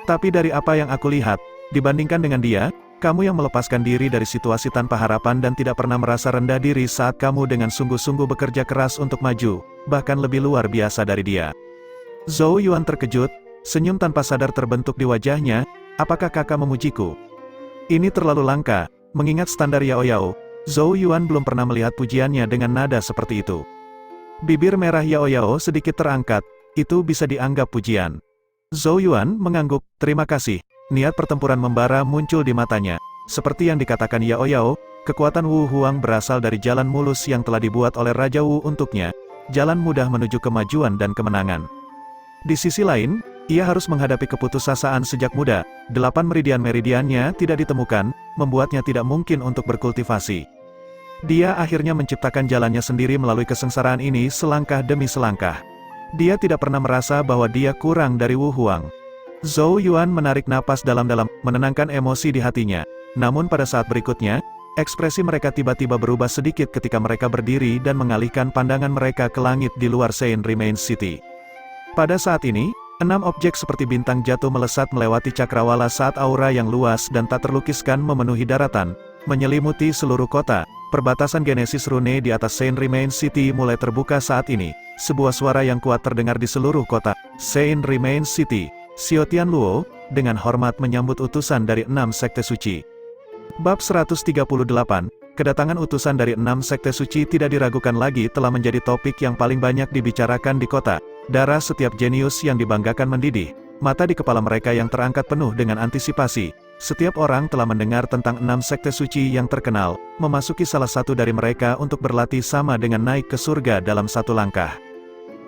Tapi dari apa yang aku lihat, dibandingkan dengan dia, kamu yang melepaskan diri dari situasi tanpa harapan dan tidak pernah merasa rendah diri saat kamu dengan sungguh-sungguh bekerja keras untuk maju, bahkan lebih luar biasa dari dia. Zhou Yuan terkejut, senyum tanpa sadar terbentuk di wajahnya, apakah kakak memujiku? Ini terlalu langka, mengingat standar Yao Yao, Zhou Yuan belum pernah melihat pujiannya dengan nada seperti itu. Bibir merah Yao Yao sedikit terangkat, itu bisa dianggap pujian. Zhou Yuan mengangguk, terima kasih. Niat pertempuran membara muncul di matanya. Seperti yang dikatakan Yao Yao, kekuatan Wu Huang berasal dari jalan mulus yang telah dibuat oleh Raja Wu untuknya, jalan mudah menuju kemajuan dan kemenangan. Di sisi lain, ia harus menghadapi keputusasaan sejak muda, 8 meridian-meridiannya tidak ditemukan, membuatnya tidak mungkin untuk berkultivasi. Dia akhirnya menciptakan jalannya sendiri melalui kesengsaraan ini selangkah demi selangkah. Dia tidak pernah merasa bahwa dia kurang dari Wu Huang. Zhou Yuan menarik napas dalam-dalam, menenangkan emosi di hatinya. Namun pada saat berikutnya, ekspresi mereka tiba-tiba berubah sedikit ketika mereka berdiri dan mengalihkan pandangan mereka ke langit di luar Saint Remains City. Pada saat ini, 6 objek seperti bintang jatuh melesat melewati cakrawala saat aura yang luas dan tak terlukiskan memenuhi daratan, menyelimuti seluruh kota. Perbatasan Genesis Rune di atas Saint Remains City mulai terbuka saat ini. Sebuah suara yang kuat terdengar di seluruh kota. Saint Remains City. Xiao Tianluo, dengan hormat menyambut utusan dari 6 sekte suci. Bab 138, kedatangan utusan dari 6 sekte suci tidak diragukan lagi telah menjadi topik yang paling banyak dibicarakan di kota. Darah setiap jenius yang dibanggakan mendidih, mata di kepala mereka yang terangkat penuh dengan antisipasi. Setiap orang telah mendengar tentang 6 sekte suci yang terkenal, memasuki salah satu dari mereka untuk berlatih sama dengan naik ke surga dalam satu langkah.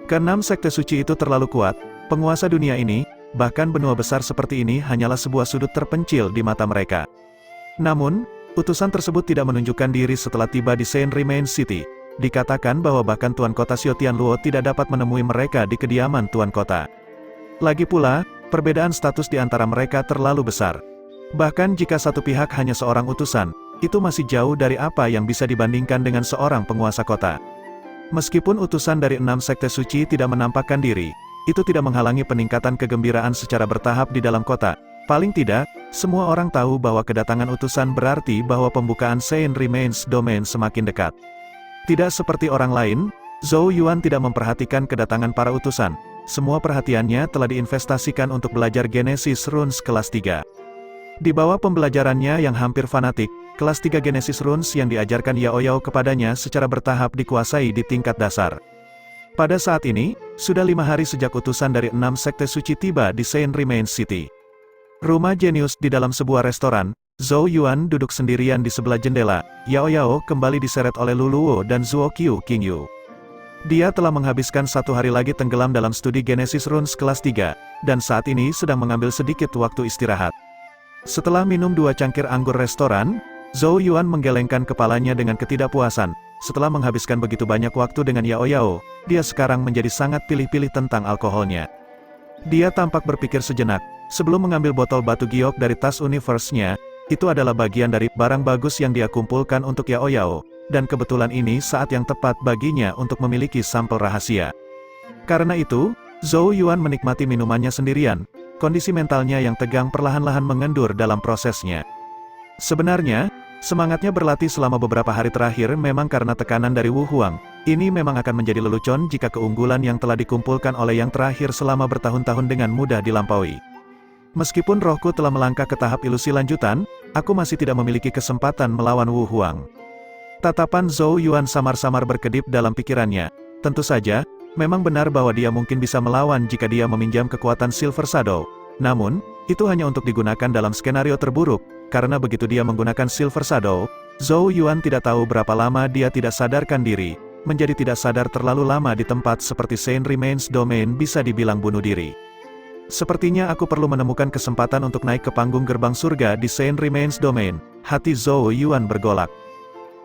Ke-6 sekte suci itu terlalu kuat, penguasa dunia ini, bahkan benua besar seperti ini hanyalah sebuah sudut terpencil di mata mereka. Namun, utusan tersebut tidak menunjukkan diri setelah tiba di Saint Remain City. Dikatakan bahwa bahkan Tuan Kota Xiao Tianluo tidak dapat menemui mereka di kediaman Tuan Kota. Lagi pula, perbedaan status di antara mereka terlalu besar. Bahkan jika satu pihak hanya seorang utusan, itu masih jauh dari apa yang bisa dibandingkan dengan seorang penguasa kota. Meskipun utusan dari 6 sekte suci tidak menampakkan diri, itu tidak menghalangi peningkatan kegembiraan secara bertahap di dalam kota. Paling tidak, semua orang tahu bahwa kedatangan utusan berarti bahwa pembukaan Saint Remains Domain semakin dekat. Tidak seperti orang lain, Zhou Yuan tidak memperhatikan kedatangan para utusan. Semua perhatiannya telah diinvestasikan untuk belajar Genesis Runes kelas 3. Di bawah pembelajarannya yang hampir fanatik, kelas 3 Genesis Runes yang diajarkan Yao Yao kepadanya secara bertahap dikuasai di tingkat dasar. Pada saat ini, sudah 5 hari sejak utusan dari 6 sekte suci tiba di Saint Remain City. Rumah jenius di dalam sebuah restoran, Zhou Yuan duduk sendirian di sebelah jendela. Yao Yao kembali diseret oleh Luluo dan Zuo Qiu Qingyu. Dia telah menghabiskan 1 hari lagi tenggelam dalam studi Genesis Runes kelas 3, dan saat ini sedang mengambil sedikit waktu istirahat. Setelah minum 2 cangkir anggur restoran, Zhou Yuan menggelengkan kepalanya dengan ketidakpuasan. Setelah menghabiskan begitu banyak waktu dengan Yao Yao, dia sekarang menjadi sangat pilih-pilih tentang alkoholnya. Dia tampak berpikir sejenak, sebelum mengambil botol batu giok dari tas universe-nya. Itu adalah bagian dari barang bagus yang dia kumpulkan untuk Yao Yao, dan kebetulan ini saat yang tepat baginya untuk memiliki sampel rahasia. Karena itu, Zhou Yuan menikmati minumannya sendirian. Kondisi mentalnya yang tegang perlahan-lahan mengendur dalam prosesnya. Sebenarnya, semangatnya berlatih selama beberapa hari terakhir memang karena tekanan dari Wu Huang. Ini memang akan menjadi lelucon jika keunggulan yang telah dikumpulkan oleh yang terakhir selama bertahun-tahun dengan mudah dilampaui. Meskipun rohku telah melangkah ke tahap ilusi lanjutan, aku masih tidak memiliki kesempatan melawan Wu Huang. Tatapan Zhou Yuan samar-samar berkedip dalam pikirannya. Tentu saja, memang benar bahwa dia mungkin bisa melawan jika dia meminjam kekuatan Silver Shadow. Namun, itu hanya untuk digunakan dalam skenario terburuk, karena begitu dia menggunakan Silver Shadow, Zhou Yuan tidak tahu berapa lama dia tidak sadarkan diri. Menjadi tidak sadar terlalu lama di tempat seperti Saint Remains Domain bisa dibilang bunuh diri. Sepertinya aku perlu menemukan kesempatan untuk naik ke panggung gerbang surga di Saint Remains Domain. Hati Zhou Yuan bergolak.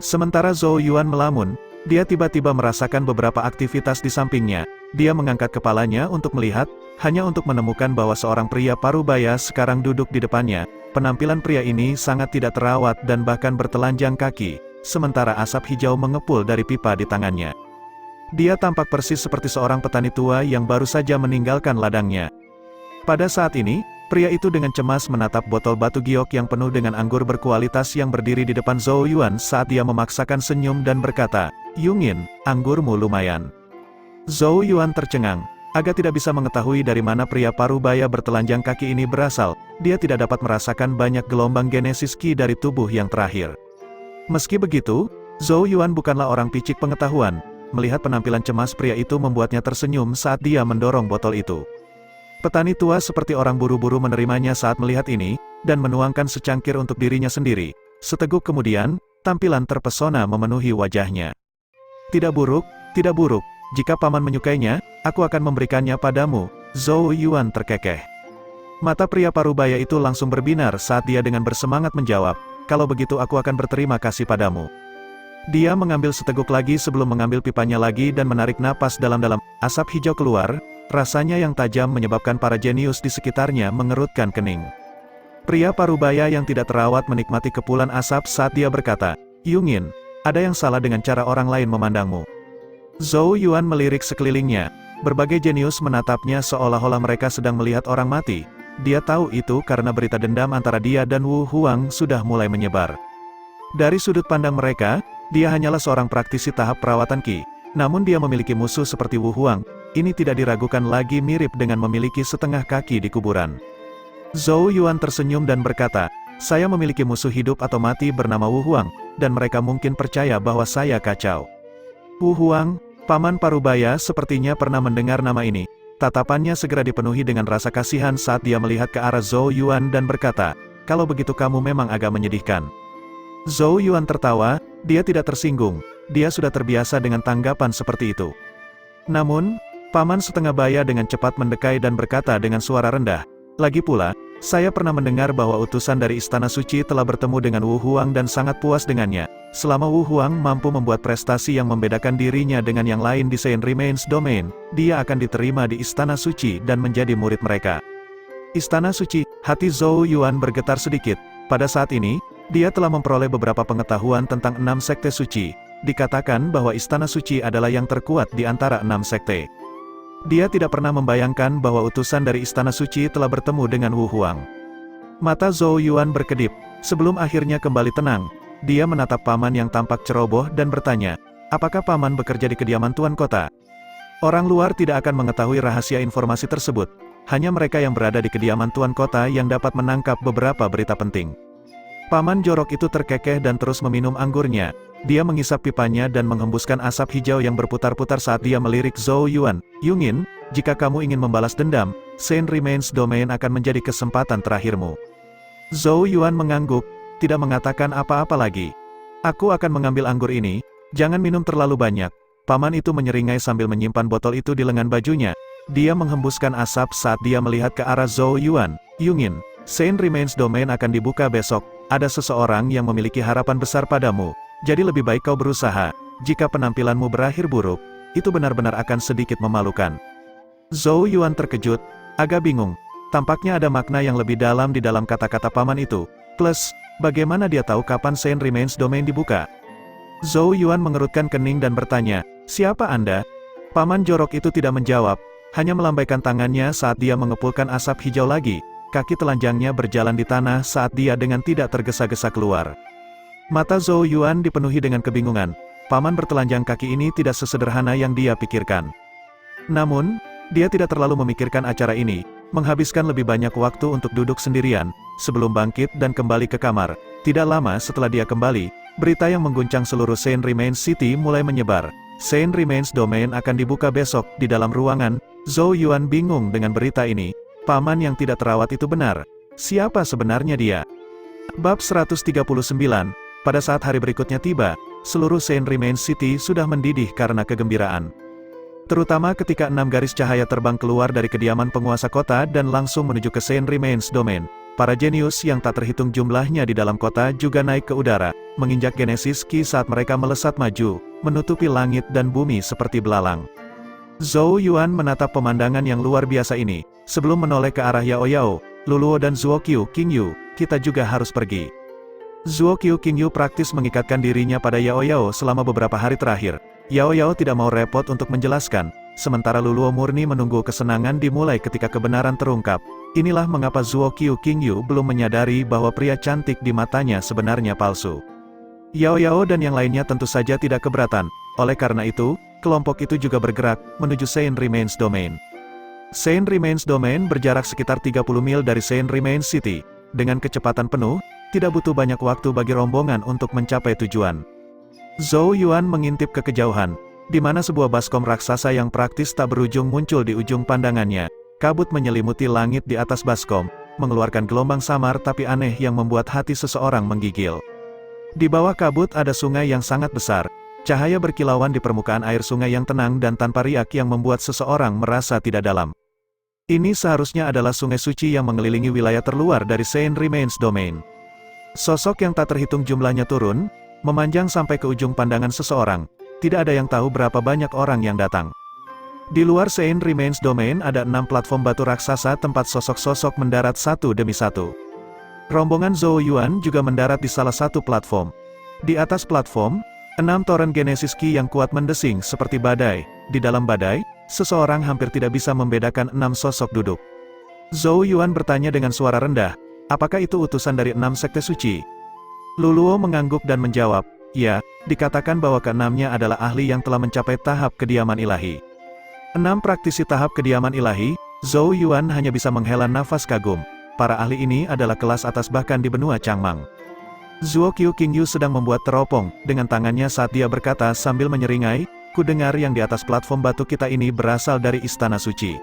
Sementara Zhou Yuan melamun, dia tiba-tiba merasakan beberapa aktivitas di sampingnya. Dia mengangkat kepalanya untuk melihat, hanya untuk menemukan bahwa seorang pria parubaya sekarang duduk di depannya. Penampilan pria ini sangat tidak terawat dan bahkan bertelanjang kaki, sementara asap hijau mengepul dari pipa di tangannya. Dia tampak persis seperti seorang petani tua yang baru saja meninggalkan ladangnya. Pada saat ini, pria itu dengan cemas menatap botol batu giok yang penuh dengan anggur berkualitas yang berdiri di depan Zhou Yuan saat dia memaksakan senyum dan berkata, "Yungin, anggurmu lumayan." Zhou Yuan tercengang. Agak tidak bisa mengetahui dari mana pria parubaya bertelanjang kaki ini berasal. Dia tidak dapat merasakan banyak gelombang genesis ki dari tubuh yang terakhir. Meski begitu, Zhou Yuan bukanlah orang picik pengetahuan. Melihat penampilan cemas pria itu membuatnya tersenyum saat dia mendorong botol itu. Petani tua seperti orang buru-buru menerimanya saat melihat ini, dan menuangkan secangkir untuk dirinya sendiri. Seteguk kemudian, tampilan terpesona memenuhi wajahnya. Tidak buruk, tidak buruk. Jika paman menyukainya, aku akan memberikannya padamu." Zhou Yuan terkekeh. Mata pria parubaya itu langsung berbinar saat dia dengan bersemangat menjawab, "Kalau begitu aku akan berterima kasih padamu." Dia mengambil seteguk lagi sebelum mengambil pipanya lagi dan menarik napas dalam-dalam. Asap hijau keluar, rasanya yang tajam menyebabkan para jenius di sekitarnya mengerutkan kening. Pria parubaya yang tidak terawat menikmati kepulan asap saat dia berkata, "Yungin, ada yang salah dengan cara orang lain memandangmu." Zhou Yuan melirik sekelilingnya. Berbagai jenius menatapnya seolah-olah mereka sedang melihat orang mati. Dia tahu itu karena berita dendam antara dia dan Wu Huang sudah mulai menyebar. Dari sudut pandang mereka, dia hanyalah seorang praktisi tahap perawatan Qi. Namun dia memiliki musuh seperti Wu Huang. ini tidak diragukan lagi mirip dengan memiliki setengah kaki di kuburan. Zhou Yuan tersenyum dan berkata, saya memiliki musuh hidup atau mati bernama Wu Huang, dan mereka mungkin percaya bahwa saya kacau. Wu Huang, Paman Parubaya sepertinya pernah mendengar nama ini. Tatapannya segera dipenuhi dengan rasa kasihan saat dia melihat ke arah Zhou Yuan dan berkata, kalau begitu kamu memang agak menyedihkan. Zhou Yuan tertawa, dia tidak tersinggung, dia sudah terbiasa dengan tanggapan seperti itu. Namun, Paman setengah baya dengan cepat mendekai dan berkata dengan suara rendah, lagi pula, saya pernah mendengar bahwa utusan dari Istana Suci telah bertemu dengan Wu Huang dan sangat puas dengannya. Selama Wu Huang mampu membuat prestasi yang membedakan dirinya dengan yang lain di Saint Remains Domain, dia akan diterima di Istana Suci dan menjadi murid mereka. Istana Suci, hati Zhou Yuan bergetar sedikit. Pada saat ini, dia telah memperoleh beberapa pengetahuan tentang 6 sekte suci. Dikatakan bahwa Istana Suci adalah yang terkuat di antara 6 sekte. Dia tidak pernah membayangkan bahwa utusan dari Istana Suci telah bertemu dengan Wu Huang. Mata Zhou Yuan berkedip, sebelum akhirnya kembali tenang. Dia menatap Paman yang tampak ceroboh dan bertanya, apakah Paman bekerja di kediaman Tuan Kota? Orang luar tidak akan mengetahui rahasia informasi tersebut. Hanya mereka yang berada di kediaman Tuan Kota yang dapat menangkap beberapa berita penting. Paman jorok itu terkekeh dan terus meminum anggurnya. Dia mengisap pipanya dan menghembuskan asap hijau yang berputar-putar saat dia melirik Zhou Yuan. Yungin, jika kamu ingin membalas dendam, Saint Remains Domain akan menjadi kesempatan terakhirmu. Zhou Yuan mengangguk, tidak mengatakan apa-apa lagi. Aku akan mengambil anggur ini, jangan minum terlalu banyak. Paman itu menyeringai sambil menyimpan botol itu di lengan bajunya. Dia menghembuskan asap saat dia melihat ke arah Zhou Yuan. Yungin, Saint Remains Domain akan dibuka besok. Ada seseorang yang memiliki harapan besar padamu. Jadi lebih baik kau berusaha. Jika penampilanmu berakhir buruk, itu benar-benar akan sedikit memalukan. Zhou Yuan terkejut, agak bingung. Tampaknya ada makna yang lebih dalam di dalam kata-kata paman itu. Plus, bagaimana dia tahu kapan Saint Remains Domain dibuka? Zhou Yuan mengerutkan kening dan bertanya, siapa Anda? Paman jorok itu tidak menjawab, hanya melambaikan tangannya saat dia mengepulkan asap hijau lagi. Kaki telanjangnya berjalan di tanah saat dia dengan tidak tergesa-gesa keluar. Mata Zhou Yuan dipenuhi dengan kebingungan. Paman bertelanjang kaki ini tidak sesederhana yang dia pikirkan. Namun, dia tidak terlalu memikirkan acara ini, menghabiskan lebih banyak waktu untuk duduk sendirian, sebelum bangkit dan kembali ke kamar. Tidak lama setelah dia kembali, berita yang mengguncang seluruh Saint Remains City mulai menyebar. Saint Remains Domain akan dibuka besok. Di dalam ruangan, Zhou Yuan bingung dengan berita ini. Paman yang tidak terawat itu benar. Siapa sebenarnya dia? Bab 139. Pada saat hari berikutnya tiba, seluruh Saint Remains City sudah mendidih karena kegembiraan. Terutama ketika 6 garis cahaya terbang keluar dari kediaman penguasa kota dan langsung menuju ke Saint Remains Domain. Para jenius yang tak terhitung jumlahnya di dalam kota juga naik ke udara, menginjak Genesis Key saat mereka melesat maju, menutupi langit dan bumi seperti belalang. Zhou Yuan menatap pemandangan yang luar biasa ini, sebelum menoleh ke arah Yao Yao, Luluo dan Zuokyu Qingyu, kita juga harus pergi. Zuokyu Qingyu praktis mengikatkan dirinya pada Yao Yao selama beberapa hari terakhir. Yao Yao tidak mau repot untuk menjelaskan, sementara Luluo murni menunggu kesenangan dimulai ketika kebenaran terungkap. Inilah mengapa Zuokyu Qingyu belum menyadari bahwa pria cantik di matanya sebenarnya palsu. Yao Yao dan yang lainnya tentu saja tidak keberatan, oleh karena itu, kelompok itu juga bergerak, menuju Saint Remains Domain. Saint Remains Domain berjarak sekitar 30 mil dari Saint Remains City. Dengan kecepatan penuh, tidak butuh banyak waktu bagi rombongan untuk mencapai tujuan. Zhou Yuan mengintip ke kejauhan, di mana sebuah baskom raksasa yang praktis tak berujung muncul di ujung pandangannya. Kabut menyelimuti langit di atas baskom, mengeluarkan gelombang samar tapi aneh yang membuat hati seseorang menggigil. Di bawah kabut ada sungai yang sangat besar. Cahaya berkilauan di permukaan air sungai yang tenang dan tanpa riak yang membuat seseorang merasa tidak dalam. Ini seharusnya adalah sungai suci yang mengelilingi wilayah terluar dari Saint Remains Domain. Sosok yang tak terhitung jumlahnya turun, memanjang sampai ke ujung pandangan seseorang. Tidak ada yang tahu berapa banyak orang yang datang. Di luar Saint Remains Domain ada 6 platform batu raksasa tempat sosok-sosok mendarat satu demi satu. Rombongan Zhou Yuan juga mendarat di salah satu platform. Di atas platform, 6 toren Genesis Key yang kuat mendesing seperti badai. Di dalam badai, seseorang hampir tidak bisa membedakan 6 sosok duduk. Zhou Yuan bertanya dengan suara rendah, apakah itu utusan dari 6 sekte suci? Luluo mengangguk dan menjawab, ya, dikatakan bahwa keenamnya adalah ahli yang telah mencapai tahap kediaman ilahi. 6 praktisi tahap kediaman ilahi, Zhou Yuan hanya bisa menghela nafas kagum. Para ahli ini adalah kelas atas bahkan di benua Changmang. Zuo Qiu Qingyu sedang membuat teropong, dengan tangannya saat dia berkata sambil menyeringai, "Ku dengar yang di atas platform batu kita ini berasal dari Istana Suci."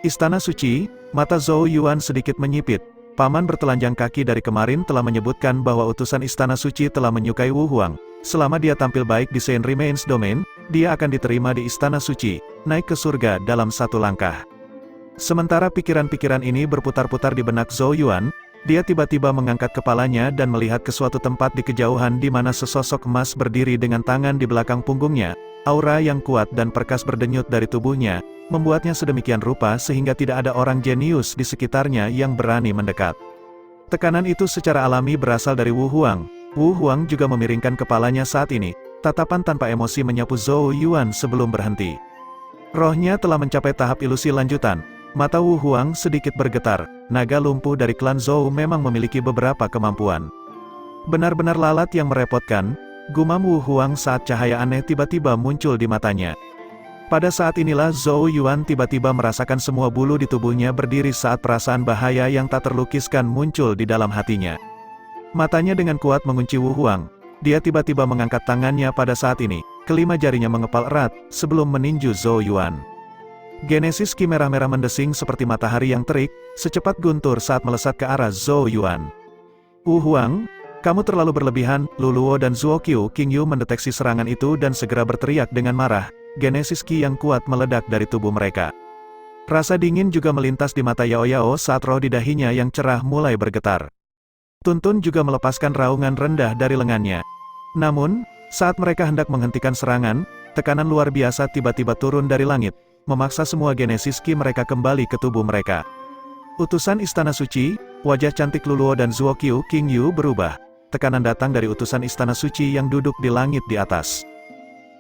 Istana Suci, mata Zhou Yuan sedikit menyipit. Paman bertelanjang kaki dari kemarin telah menyebutkan bahwa utusan Istana Suci telah menyukai Wu Huang. Selama dia tampil baik di Saint Remains Domain, dia akan diterima di Istana Suci, naik ke surga dalam satu langkah. Sementara pikiran-pikiran ini berputar-putar di benak Zhou Yuan, dia tiba-tiba mengangkat kepalanya dan melihat ke suatu tempat di kejauhan di mana sesosok emas berdiri dengan tangan di belakang punggungnya. Aura yang kuat dan perkas berdenyut dari tubuhnya, membuatnya sedemikian rupa sehingga tidak ada orang jenius di sekitarnya yang berani mendekat. Tekanan itu secara alami berasal dari Wu Huang. Wu Huang juga memiringkan kepalanya saat ini, tatapan tanpa emosi menyapu Zhou Yuan sebelum berhenti. Rohnya telah mencapai tahap ilusi lanjutan. Mata Wu Huang sedikit bergetar, naga lumpuh dari klan Zhou memang memiliki beberapa kemampuan. Benar-benar lalat yang merepotkan, gumam Wu Huang saat cahaya aneh tiba-tiba muncul di matanya. Pada saat inilah Zhou Yuan tiba-tiba merasakan semua bulu di tubuhnya berdiri saat perasaan bahaya yang tak terlukiskan muncul di dalam hatinya. Matanya dengan kuat mengunci Wu Huang. Dia tiba-tiba mengangkat tangannya pada saat ini, kelima jarinya mengepal erat, sebelum meninju Zhou Yuan. Genesis Ki merah-merah mendesing seperti matahari yang terik, secepat guntur saat melesat ke arah Zhou Yuan. "Wu Huang, kamu terlalu berlebihan." Luluo dan Zuo Qiu Qingyu mendeteksi serangan itu dan segera berteriak dengan marah. Genesis Ki yang kuat meledak dari tubuh mereka. Rasa dingin juga melintas di mata Yao Yao saat roh di dahinya yang cerah mulai bergetar. Tuntun juga melepaskan raungan rendah dari lengannya. Namun, saat mereka hendak menghentikan serangan, tekanan luar biasa tiba-tiba turun dari langit, memaksa semua Genesis Ki mereka kembali ke tubuh mereka. Utusan Istana Suci, wajah cantik Luluo dan Zuo Qiu Qingyu berubah. Tekanan datang dari utusan Istana Suci yang duduk di langit di atas.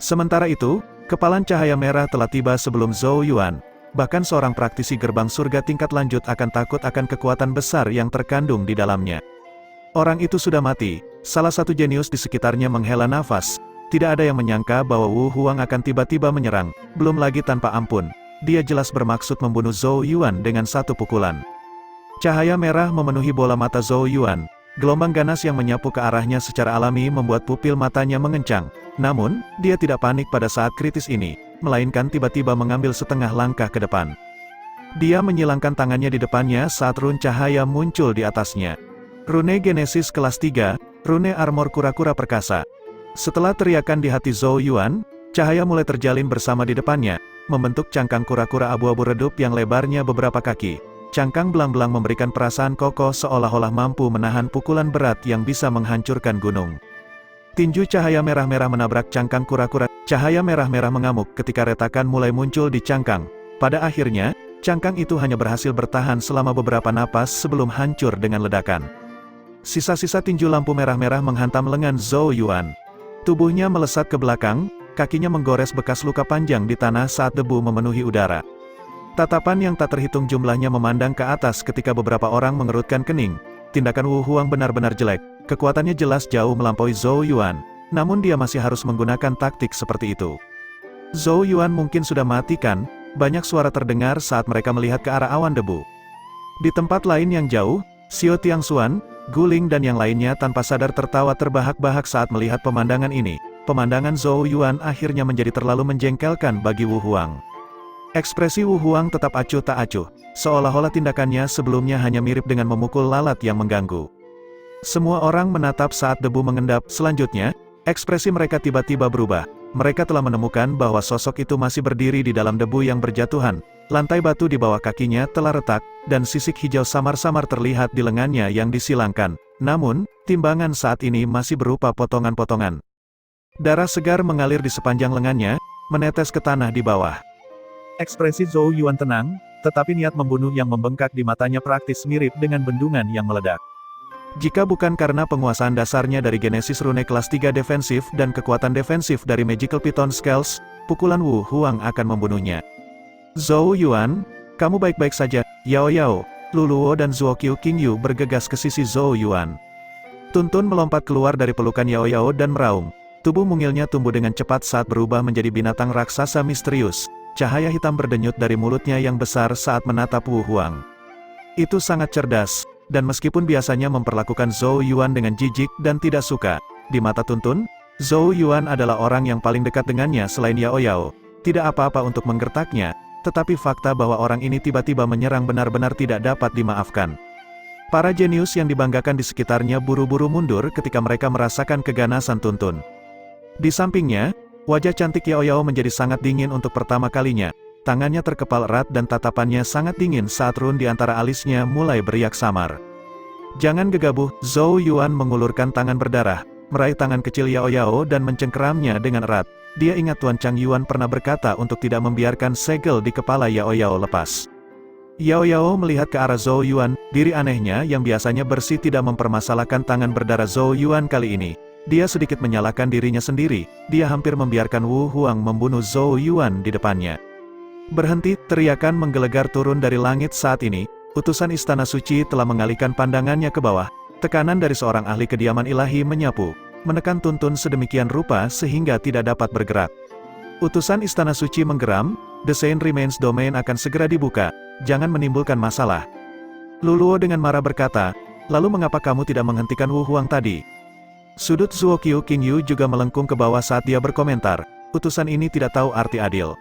Sementara itu, kepalan cahaya merah telah tiba sebelum Zhou Yuan. Bahkan seorang praktisi gerbang surga tingkat lanjut akan takut akan kekuatan besar yang terkandung di dalamnya. Orang itu sudah mati, salah satu jenius di sekitarnya menghela nafas. Tidak ada yang menyangka bahwa Wu Huang akan tiba-tiba menyerang, belum lagi tanpa ampun. Dia jelas bermaksud membunuh Zhou Yuan dengan satu pukulan. Cahaya merah memenuhi bola mata Zhou Yuan. Gelombang ganas yang menyapu ke arahnya secara alami membuat pupil matanya mengencang. Namun, dia tidak panik pada saat kritis ini, melainkan tiba-tiba mengambil setengah langkah ke depan. Dia menyilangkan tangannya di depannya saat rune cahaya muncul di atasnya. Rune Genesis kelas 3, rune armor kura-kura perkasa. Setelah teriakan di hati Zhou Yuan, cahaya mulai terjalin bersama di depannya, membentuk cangkang kura-kura abu-abu redup yang lebarnya beberapa kaki. Cangkang belang-belang memberikan perasaan kokoh seolah-olah mampu menahan pukulan berat yang bisa menghancurkan gunung. Tinju cahaya merah-merah menabrak cangkang kura-kura. Cahaya merah-merah mengamuk ketika retakan mulai muncul di cangkang. Pada akhirnya, cangkang itu hanya berhasil bertahan selama beberapa napas sebelum hancur dengan ledakan. Sisa-sisa tinju lampu merah-merah menghantam lengan Zhou Yuan. Tubuhnya melesat ke belakang, kakinya menggores bekas luka panjang di tanah saat debu memenuhi udara. Tatapan yang tak terhitung jumlahnya memandang ke atas ketika beberapa orang mengerutkan kening. Tindakan Wu Huang benar-benar jelek, kekuatannya jelas jauh melampaui Zhou Yuan, namun dia masih harus menggunakan taktik seperti itu. Zhou Yuan mungkin sudah mati kan? Banyak suara terdengar saat mereka melihat ke arah awan debu. Di tempat lain yang jauh, Xiao Tiangxuan, Guling dan yang lainnya tanpa sadar tertawa terbahak-bahak saat melihat pemandangan ini. Pemandangan Zhou Yuan akhirnya menjadi terlalu menjengkelkan bagi Wu Huang. Ekspresi Wu Huang tetap acuh tak acuh, seolah-olah tindakannya sebelumnya hanya mirip dengan memukul lalat yang mengganggu. Semua orang menatap saat debu mengendap. Selanjutnya, ekspresi mereka tiba-tiba berubah. Mereka telah menemukan bahwa sosok itu masih berdiri di dalam debu yang berjatuhan. Lantai batu di bawah kakinya telah retak, dan sisik hijau samar-samar terlihat di lengannya yang disilangkan. Namun, timbangan saat ini masih berupa potongan-potongan. Darah segar mengalir di sepanjang lengannya, menetes ke tanah di bawah. Ekspresi Zhou Yuan tenang, tetapi niat membunuh yang membengkak di matanya praktis mirip dengan bendungan yang meledak. Jika bukan karena penguasaan dasarnya dari Genesis Rune kelas 3 defensif dan kekuatan defensif dari Magical Python Scales, pukulan Wu Huang akan membunuhnya. Zhou Yuan, kamu baik-baik saja. Yao Yao, Luluo dan Zuo Qiu Qingyu bergegas ke sisi Zhou Yuan. Tuntun melompat keluar dari pelukan Yao Yao dan meraung. Tubuh mungilnya tumbuh dengan cepat saat berubah menjadi binatang raksasa misterius. cahaya hitam berdenyut dari mulutnya yang besar saat menatap Wu Huang. Itu sangat cerdas, dan meskipun biasanya memperlakukan Zhou Yuan dengan jijik dan tidak suka, di mata Tuntun, Zhou Yuan adalah orang yang paling dekat dengannya selain Yao Yao. Tidak apa-apa untuk menggertaknya, tetapi fakta bahwa orang ini tiba-tiba menyerang benar-benar tidak dapat dimaafkan. Para jenius yang dibanggakan di sekitarnya buru-buru mundur ketika mereka merasakan keganasan Tuntun. Di sampingnya, wajah cantik Yao Yao menjadi sangat dingin untuk pertama kalinya. Tangannya terkepal erat dan tatapannya sangat dingin saat run di antara alisnya mulai beriak samar. Jangan gegabah, Zhou Yuan mengulurkan tangan berdarah, meraih tangan kecil Yao Yao dan mencengkeramnya dengan erat. Dia ingat Tuan Chang Yuan pernah berkata untuk tidak membiarkan segel di kepala Yao Yao lepas. Yao Yao melihat ke arah Zhou Yuan, diri anehnya yang biasanya bersih tidak mempermasalahkan tangan berdarah Zhou Yuan kali ini. Dia sedikit menyalahkan dirinya sendiri, dia hampir membiarkan Wu Huang membunuh Zhou Yuan di depannya. Berhenti, teriakan menggelegar turun dari langit saat ini, utusan Istana Suci telah mengalihkan pandangannya ke bawah, tekanan dari seorang ahli kediaman ilahi menyapu, menekan Tuntun sedemikian rupa sehingga tidak dapat bergerak. Utusan Istana Suci menggeram, The Saint Remains Domain akan segera dibuka, jangan menimbulkan masalah. Luluo dengan marah berkata, lalu mengapa kamu tidak menghentikan Wu Huang tadi? Sudut Zuokyu Qingyu juga melengkung ke bawah saat dia berkomentar, utusan ini tidak tahu arti adil.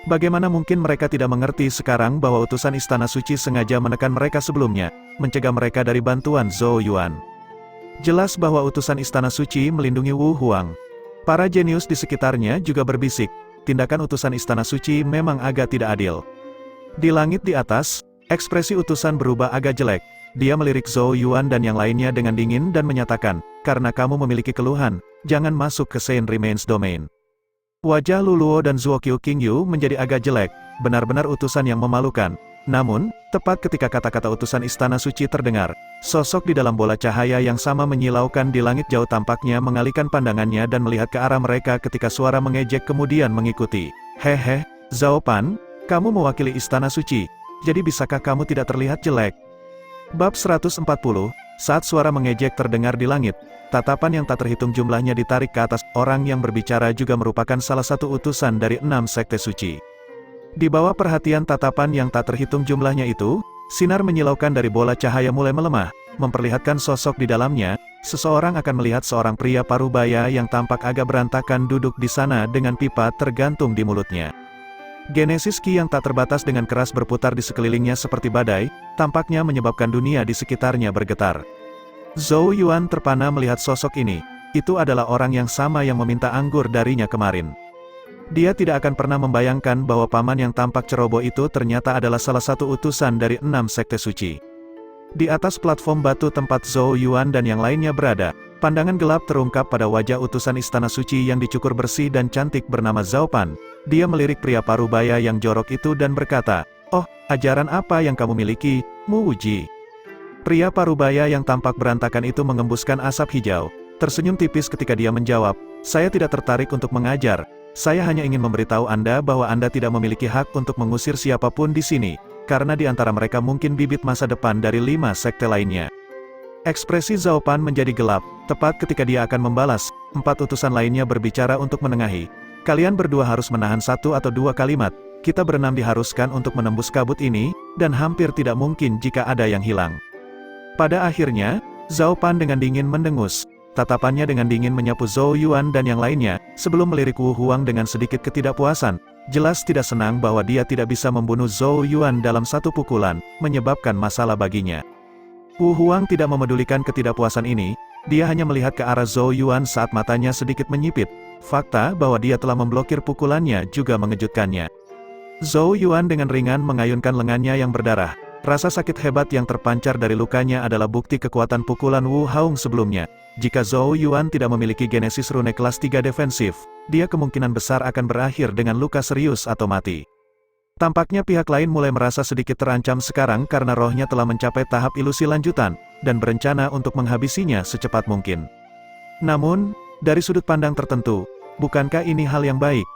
Bagaimana mungkin mereka tidak mengerti sekarang bahwa utusan Istana Suci sengaja menekan mereka sebelumnya, mencegah mereka dari bantuan Zhou Yuan. Jelas bahwa utusan Istana Suci melindungi Wu Huang. Para jenius di sekitarnya juga berbisik, tindakan utusan Istana Suci memang agak tidak adil. Di langit di atas, ekspresi utusan berubah agak jelek. Dia melirik Zhou Yuan dan yang lainnya dengan dingin dan menyatakan, karena kamu memiliki keluhan, jangan masuk ke Saint Remains Domain. Wajah Luluo dan Zuokyu Qingyu menjadi agak jelek, benar-benar utusan yang memalukan. Namun, tepat ketika kata-kata utusan Istana Suci terdengar, sosok di dalam bola cahaya yang sama menyilaukan di langit jauh tampaknya mengalihkan pandangannya dan melihat ke arah mereka ketika suara mengejek kemudian mengikuti. Hehe, Zhao Pan, kamu mewakili Istana Suci, jadi bisakah kamu tidak terlihat jelek? Bab 140, saat suara mengejek terdengar di langit, tatapan yang tak terhitung jumlahnya ditarik ke atas. Orang yang berbicara juga merupakan salah satu utusan dari 6 sekte suci. Di bawah perhatian tatapan yang tak terhitung jumlahnya itu, sinar menyilaukan dari bola cahaya mulai melemah, memperlihatkan sosok di dalamnya. Seseorang akan melihat seorang pria parubaya yang tampak agak berantakan duduk di sana dengan pipa tergantung di mulutnya. Genesis Ki yang tak terbatas dengan keras berputar di sekelilingnya seperti badai, tampaknya menyebabkan dunia di sekitarnya bergetar. Zhou Yuan terpana melihat sosok ini, itu adalah orang yang sama yang meminta anggur darinya kemarin. Dia tidak akan pernah membayangkan bahwa paman yang tampak ceroboh itu ternyata adalah salah satu utusan dari 6 sekte suci. Di atas platform batu tempat Zhou Yuan dan yang lainnya berada, pandangan gelap terungkap pada wajah utusan Istana Suci yang dicukur bersih dan cantik bernama Zhao Pan. Dia melirik pria parubaya yang jorok itu dan berkata, "Oh, ajaran apa yang kamu miliki, Mu Wuji?" Pria parubaya yang tampak berantakan itu mengembuskan asap hijau, tersenyum tipis ketika dia menjawab, "Saya tidak tertarik untuk mengajar. Saya hanya ingin memberitahu Anda bahwa Anda tidak memiliki hak untuk mengusir siapapun di sini, karena di antara mereka mungkin bibit masa depan dari 5 sekte lainnya." Ekspresi Zhao Pan menjadi gelap, tepat ketika dia akan membalas. 4 utusan lainnya berbicara untuk menengahi. "Kalian berdua harus menahan 1 atau 2 kalimat, kita berenam diharuskan untuk menembus kabut ini, dan hampir tidak mungkin jika ada yang hilang." Pada akhirnya, Zhao Pan dengan dingin mendengus. Tatapannya dengan dingin menyapu Zhou Yuan dan yang lainnya, sebelum melirik Wu Huang dengan sedikit ketidakpuasan. Jelas tidak senang bahwa dia tidak bisa membunuh Zhou Yuan dalam satu pukulan, menyebabkan masalah baginya. Wu Huang tidak memedulikan ketidakpuasan ini, dia hanya melihat ke arah Zhou Yuan saat matanya sedikit menyipit. Fakta bahwa dia telah memblokir pukulannya juga mengejutkannya. Zhou Yuan dengan ringan mengayunkan lengannya yang berdarah. Rasa sakit hebat yang terpancar dari lukanya adalah bukti kekuatan pukulan Wu Haung sebelumnya. Jika Zhou Yuan tidak memiliki genesis rune kelas 3 defensif, dia kemungkinan besar akan berakhir dengan luka serius atau mati. Tampaknya pihak lain mulai merasa sedikit terancam sekarang karena rohnya telah mencapai tahap ilusi lanjutan, dan berencana untuk menghabisinya secepat mungkin. Namun, dari sudut pandang tertentu, bukankah ini hal yang baik?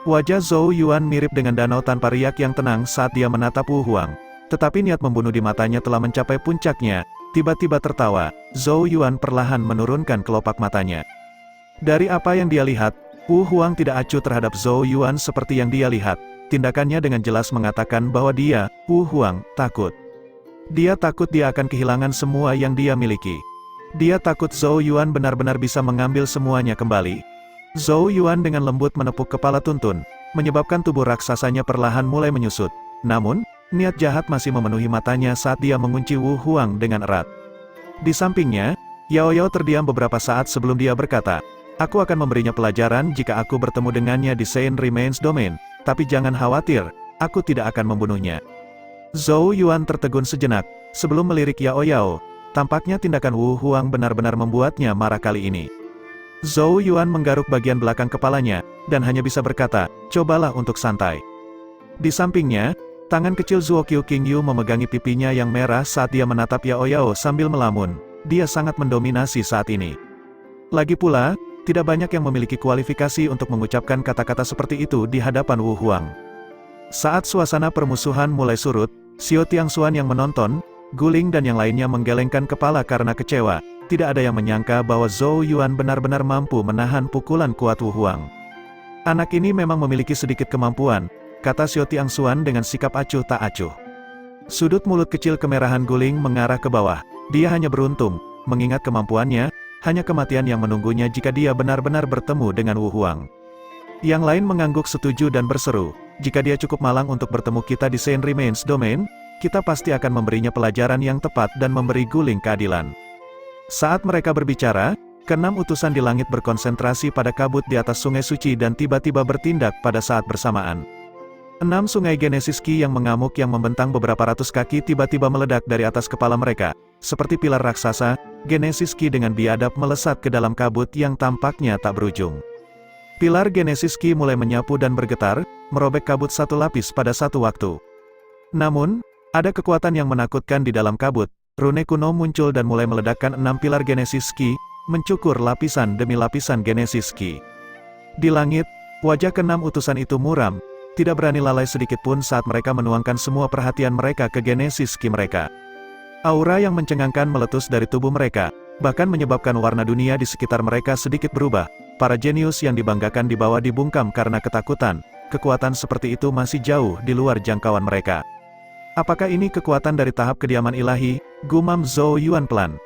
Wajah Zhou Yuan mirip dengan danau tanpa riak yang tenang saat dia menatap Wu Huang. Tetapi niat membunuh di matanya telah mencapai puncaknya. Tiba-tiba tertawa, Zhou Yuan perlahan menurunkan kelopak matanya. Dari apa yang dia lihat, Wu Huang tidak acuh terhadap Zhou Yuan seperti yang dia lihat. tindakannya dengan jelas mengatakan bahwa dia, Wu Huang, takut. Dia takut dia akan kehilangan semua yang dia miliki. Dia takut Zhou Yuan benar-benar bisa mengambil semuanya kembali. Zhou Yuan dengan lembut menepuk kepala Tuntun, menyebabkan tubuh raksasanya perlahan mulai menyusut. Namun, niat jahat masih memenuhi matanya saat dia mengunci Wu Huang dengan erat. Di sampingnya, Yao Yao terdiam beberapa saat sebelum dia berkata, "Aku akan memberinya pelajaran jika aku bertemu dengannya di Saint Remains Domain, tapi jangan khawatir, aku tidak akan membunuhnya." Zhou Yuan tertegun sejenak, sebelum melirik Yao Yao. Tampaknya tindakan Wu Huang benar-benar membuatnya marah kali ini. Zhou Yuan menggaruk bagian belakang kepalanya, dan hanya bisa berkata, "Cobalah untuk santai." Di sampingnya, tangan kecil Zuo Qiu Qingyu memegangi pipinya yang merah saat dia menatap Yao Yao sambil melamun. Dia sangat mendominasi saat ini. Lagi pula, tidak banyak yang memiliki kualifikasi untuk mengucapkan kata-kata seperti itu di hadapan Wu Huang. Saat suasana permusuhan mulai surut, Xiao Tiangxuan yang menonton, Guling dan yang lainnya menggelengkan kepala karena kecewa. Tidak ada yang menyangka bahwa Zhou Yuan benar-benar mampu menahan pukulan kuat Wu Huang. "Anak ini memang memiliki sedikit kemampuan," kata Xiao Tiangxuan dengan sikap acuh tak acuh. Sudut mulut kecil kemerahan Guling mengarah ke bawah. Dia hanya beruntung, mengingat kemampuannya, hanya kematian yang menunggunya jika dia benar-benar bertemu dengan Wu Huang. Yang lain mengangguk setuju dan berseru, "Jika dia cukup malang untuk bertemu kita di Saint Remains Domain, kita pasti akan memberinya pelajaran yang tepat dan memberi Guling keadilan." Saat mereka berbicara, keenam utusan di langit berkonsentrasi pada kabut di atas sungai suci dan tiba-tiba bertindak pada saat bersamaan. 6 sungai Genesis Ki yang mengamuk yang membentang beberapa ratus kaki tiba-tiba meledak dari atas kepala mereka. Seperti pilar raksasa, Genesis Ki dengan biadab melesat ke dalam kabut yang tampaknya tak berujung. Pilar Genesis Ki mulai menyapu dan bergetar, merobek kabut satu lapis pada satu waktu. Namun, ada kekuatan yang menakutkan di dalam kabut. Rune kuno muncul dan mulai meledakkan 6 pilar Genesis Ki, mencukur lapisan demi lapisan Genesis Ki. Di langit, wajah keenam utusan itu muram, tidak berani lalai sedikit pun saat mereka menuangkan semua perhatian mereka ke Genesis Ki mereka. Aura yang mencengangkan meletus dari tubuh mereka, bahkan menyebabkan warna dunia di sekitar mereka sedikit berubah. Para jenius yang dibanggakan dibawa dibungkam karena ketakutan. Kekuatan seperti itu masih jauh di luar jangkauan mereka. "Apakah ini kekuatan dari tahap kediaman ilahi?" gumam Zhou Yuan pelan.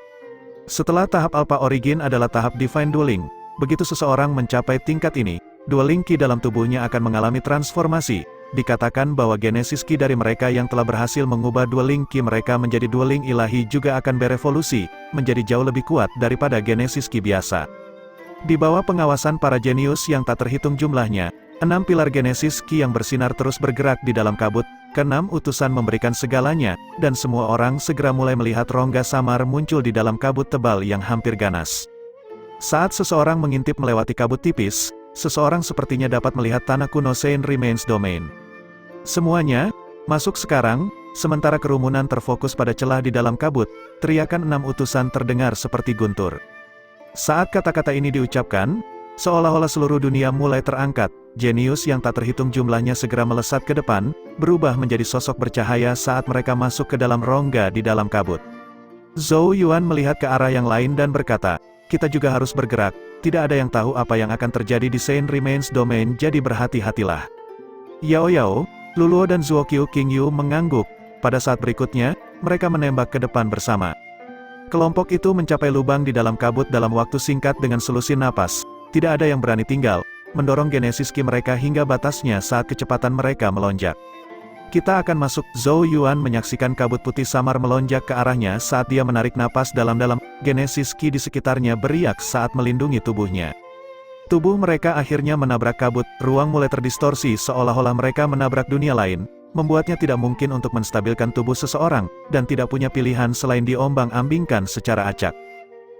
Setelah tahap Alpha Origin adalah tahap Divine Dueling. Begitu seseorang mencapai tingkat ini, Dueling Ki dalam tubuhnya akan mengalami transformasi. Dikatakan bahwa Genesis Ki dari mereka yang telah berhasil mengubah Dueling Ki mereka menjadi Dueling ilahi juga akan berevolusi, menjadi jauh lebih kuat daripada Genesis Ki biasa. Di bawah pengawasan para jenius yang tak terhitung jumlahnya, 6 pilar Genesis Ki yang bersinar terus bergerak di dalam kabut. Keenam utusan memberikan segalanya, dan semua orang segera mulai melihat rongga samar muncul di dalam kabut tebal yang hampir ganas. Saat seseorang mengintip melewati kabut tipis, seseorang sepertinya dapat melihat tanah kuno Saint Remains Domain. Semuanya, masuk sekarang, sementara kerumunan terfokus pada celah di dalam kabut, teriakan 6 utusan terdengar seperti guntur. Saat kata-kata ini diucapkan, seolah-olah seluruh dunia mulai terangkat, jenius yang tak terhitung jumlahnya segera melesat ke depan, berubah menjadi sosok bercahaya saat mereka masuk ke dalam rongga di dalam kabut. Zhou Yuan melihat ke arah yang lain dan berkata, "Kita juga harus bergerak, tidak ada yang tahu apa yang akan terjadi di Saint Remains Domain, jadi berhati-hatilah." Yao Yao, Luluo dan Zuo Qiu Qingyu mengangguk. Pada saat berikutnya, mereka menembak ke depan bersama. Kelompok itu mencapai lubang di dalam kabut dalam waktu singkat dengan selusin napas. Tidak ada yang berani tinggal, mendorong Genesis Ki mereka hingga batasnya saat kecepatan mereka melonjak. "Kita akan masuk." Zhou Yuan menyaksikan kabut putih samar melonjak ke arahnya saat dia menarik napas dalam-dalam. Genesis Ki di sekitarnya beriak saat melindungi tubuhnya. Tubuh mereka akhirnya menabrak kabut, ruang mulai terdistorsi seolah-olah mereka menabrak dunia lain, membuatnya tidak mungkin untuk menstabilkan tubuh seseorang, dan tidak punya pilihan selain diombang-ambingkan secara acak.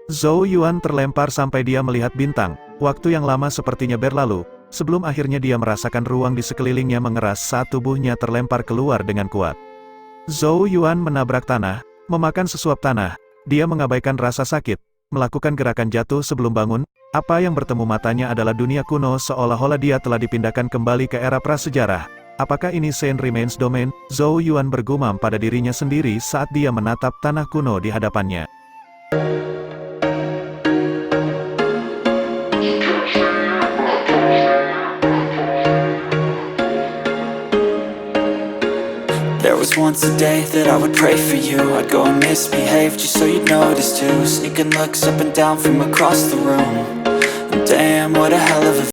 Zhou Yuan terlempar sampai dia melihat bintang. Waktu yang lama sepertinya berlalu, sebelum akhirnya dia merasakan ruang di sekelilingnya mengeras saat tubuhnya terlempar keluar dengan kuat. Zhou Yuan menabrak tanah, memakan sesuap tanah. Dia mengabaikan rasa sakit, melakukan gerakan jatuh sebelum bangun. Apa yang bertemu matanya adalah dunia kuno seolah-olah dia telah dipindahkan kembali ke era prasejarah. Apakah ini Saint Remains Domain? Zhou Yuan bergumam pada dirinya sendiri saat dia menatap tanah kuno di hadapannya. was once a day that I would pray for you. I'd go and misbehave just so you'd notice too. Sneaking looks up and down from across the room. Damn, what a hell of a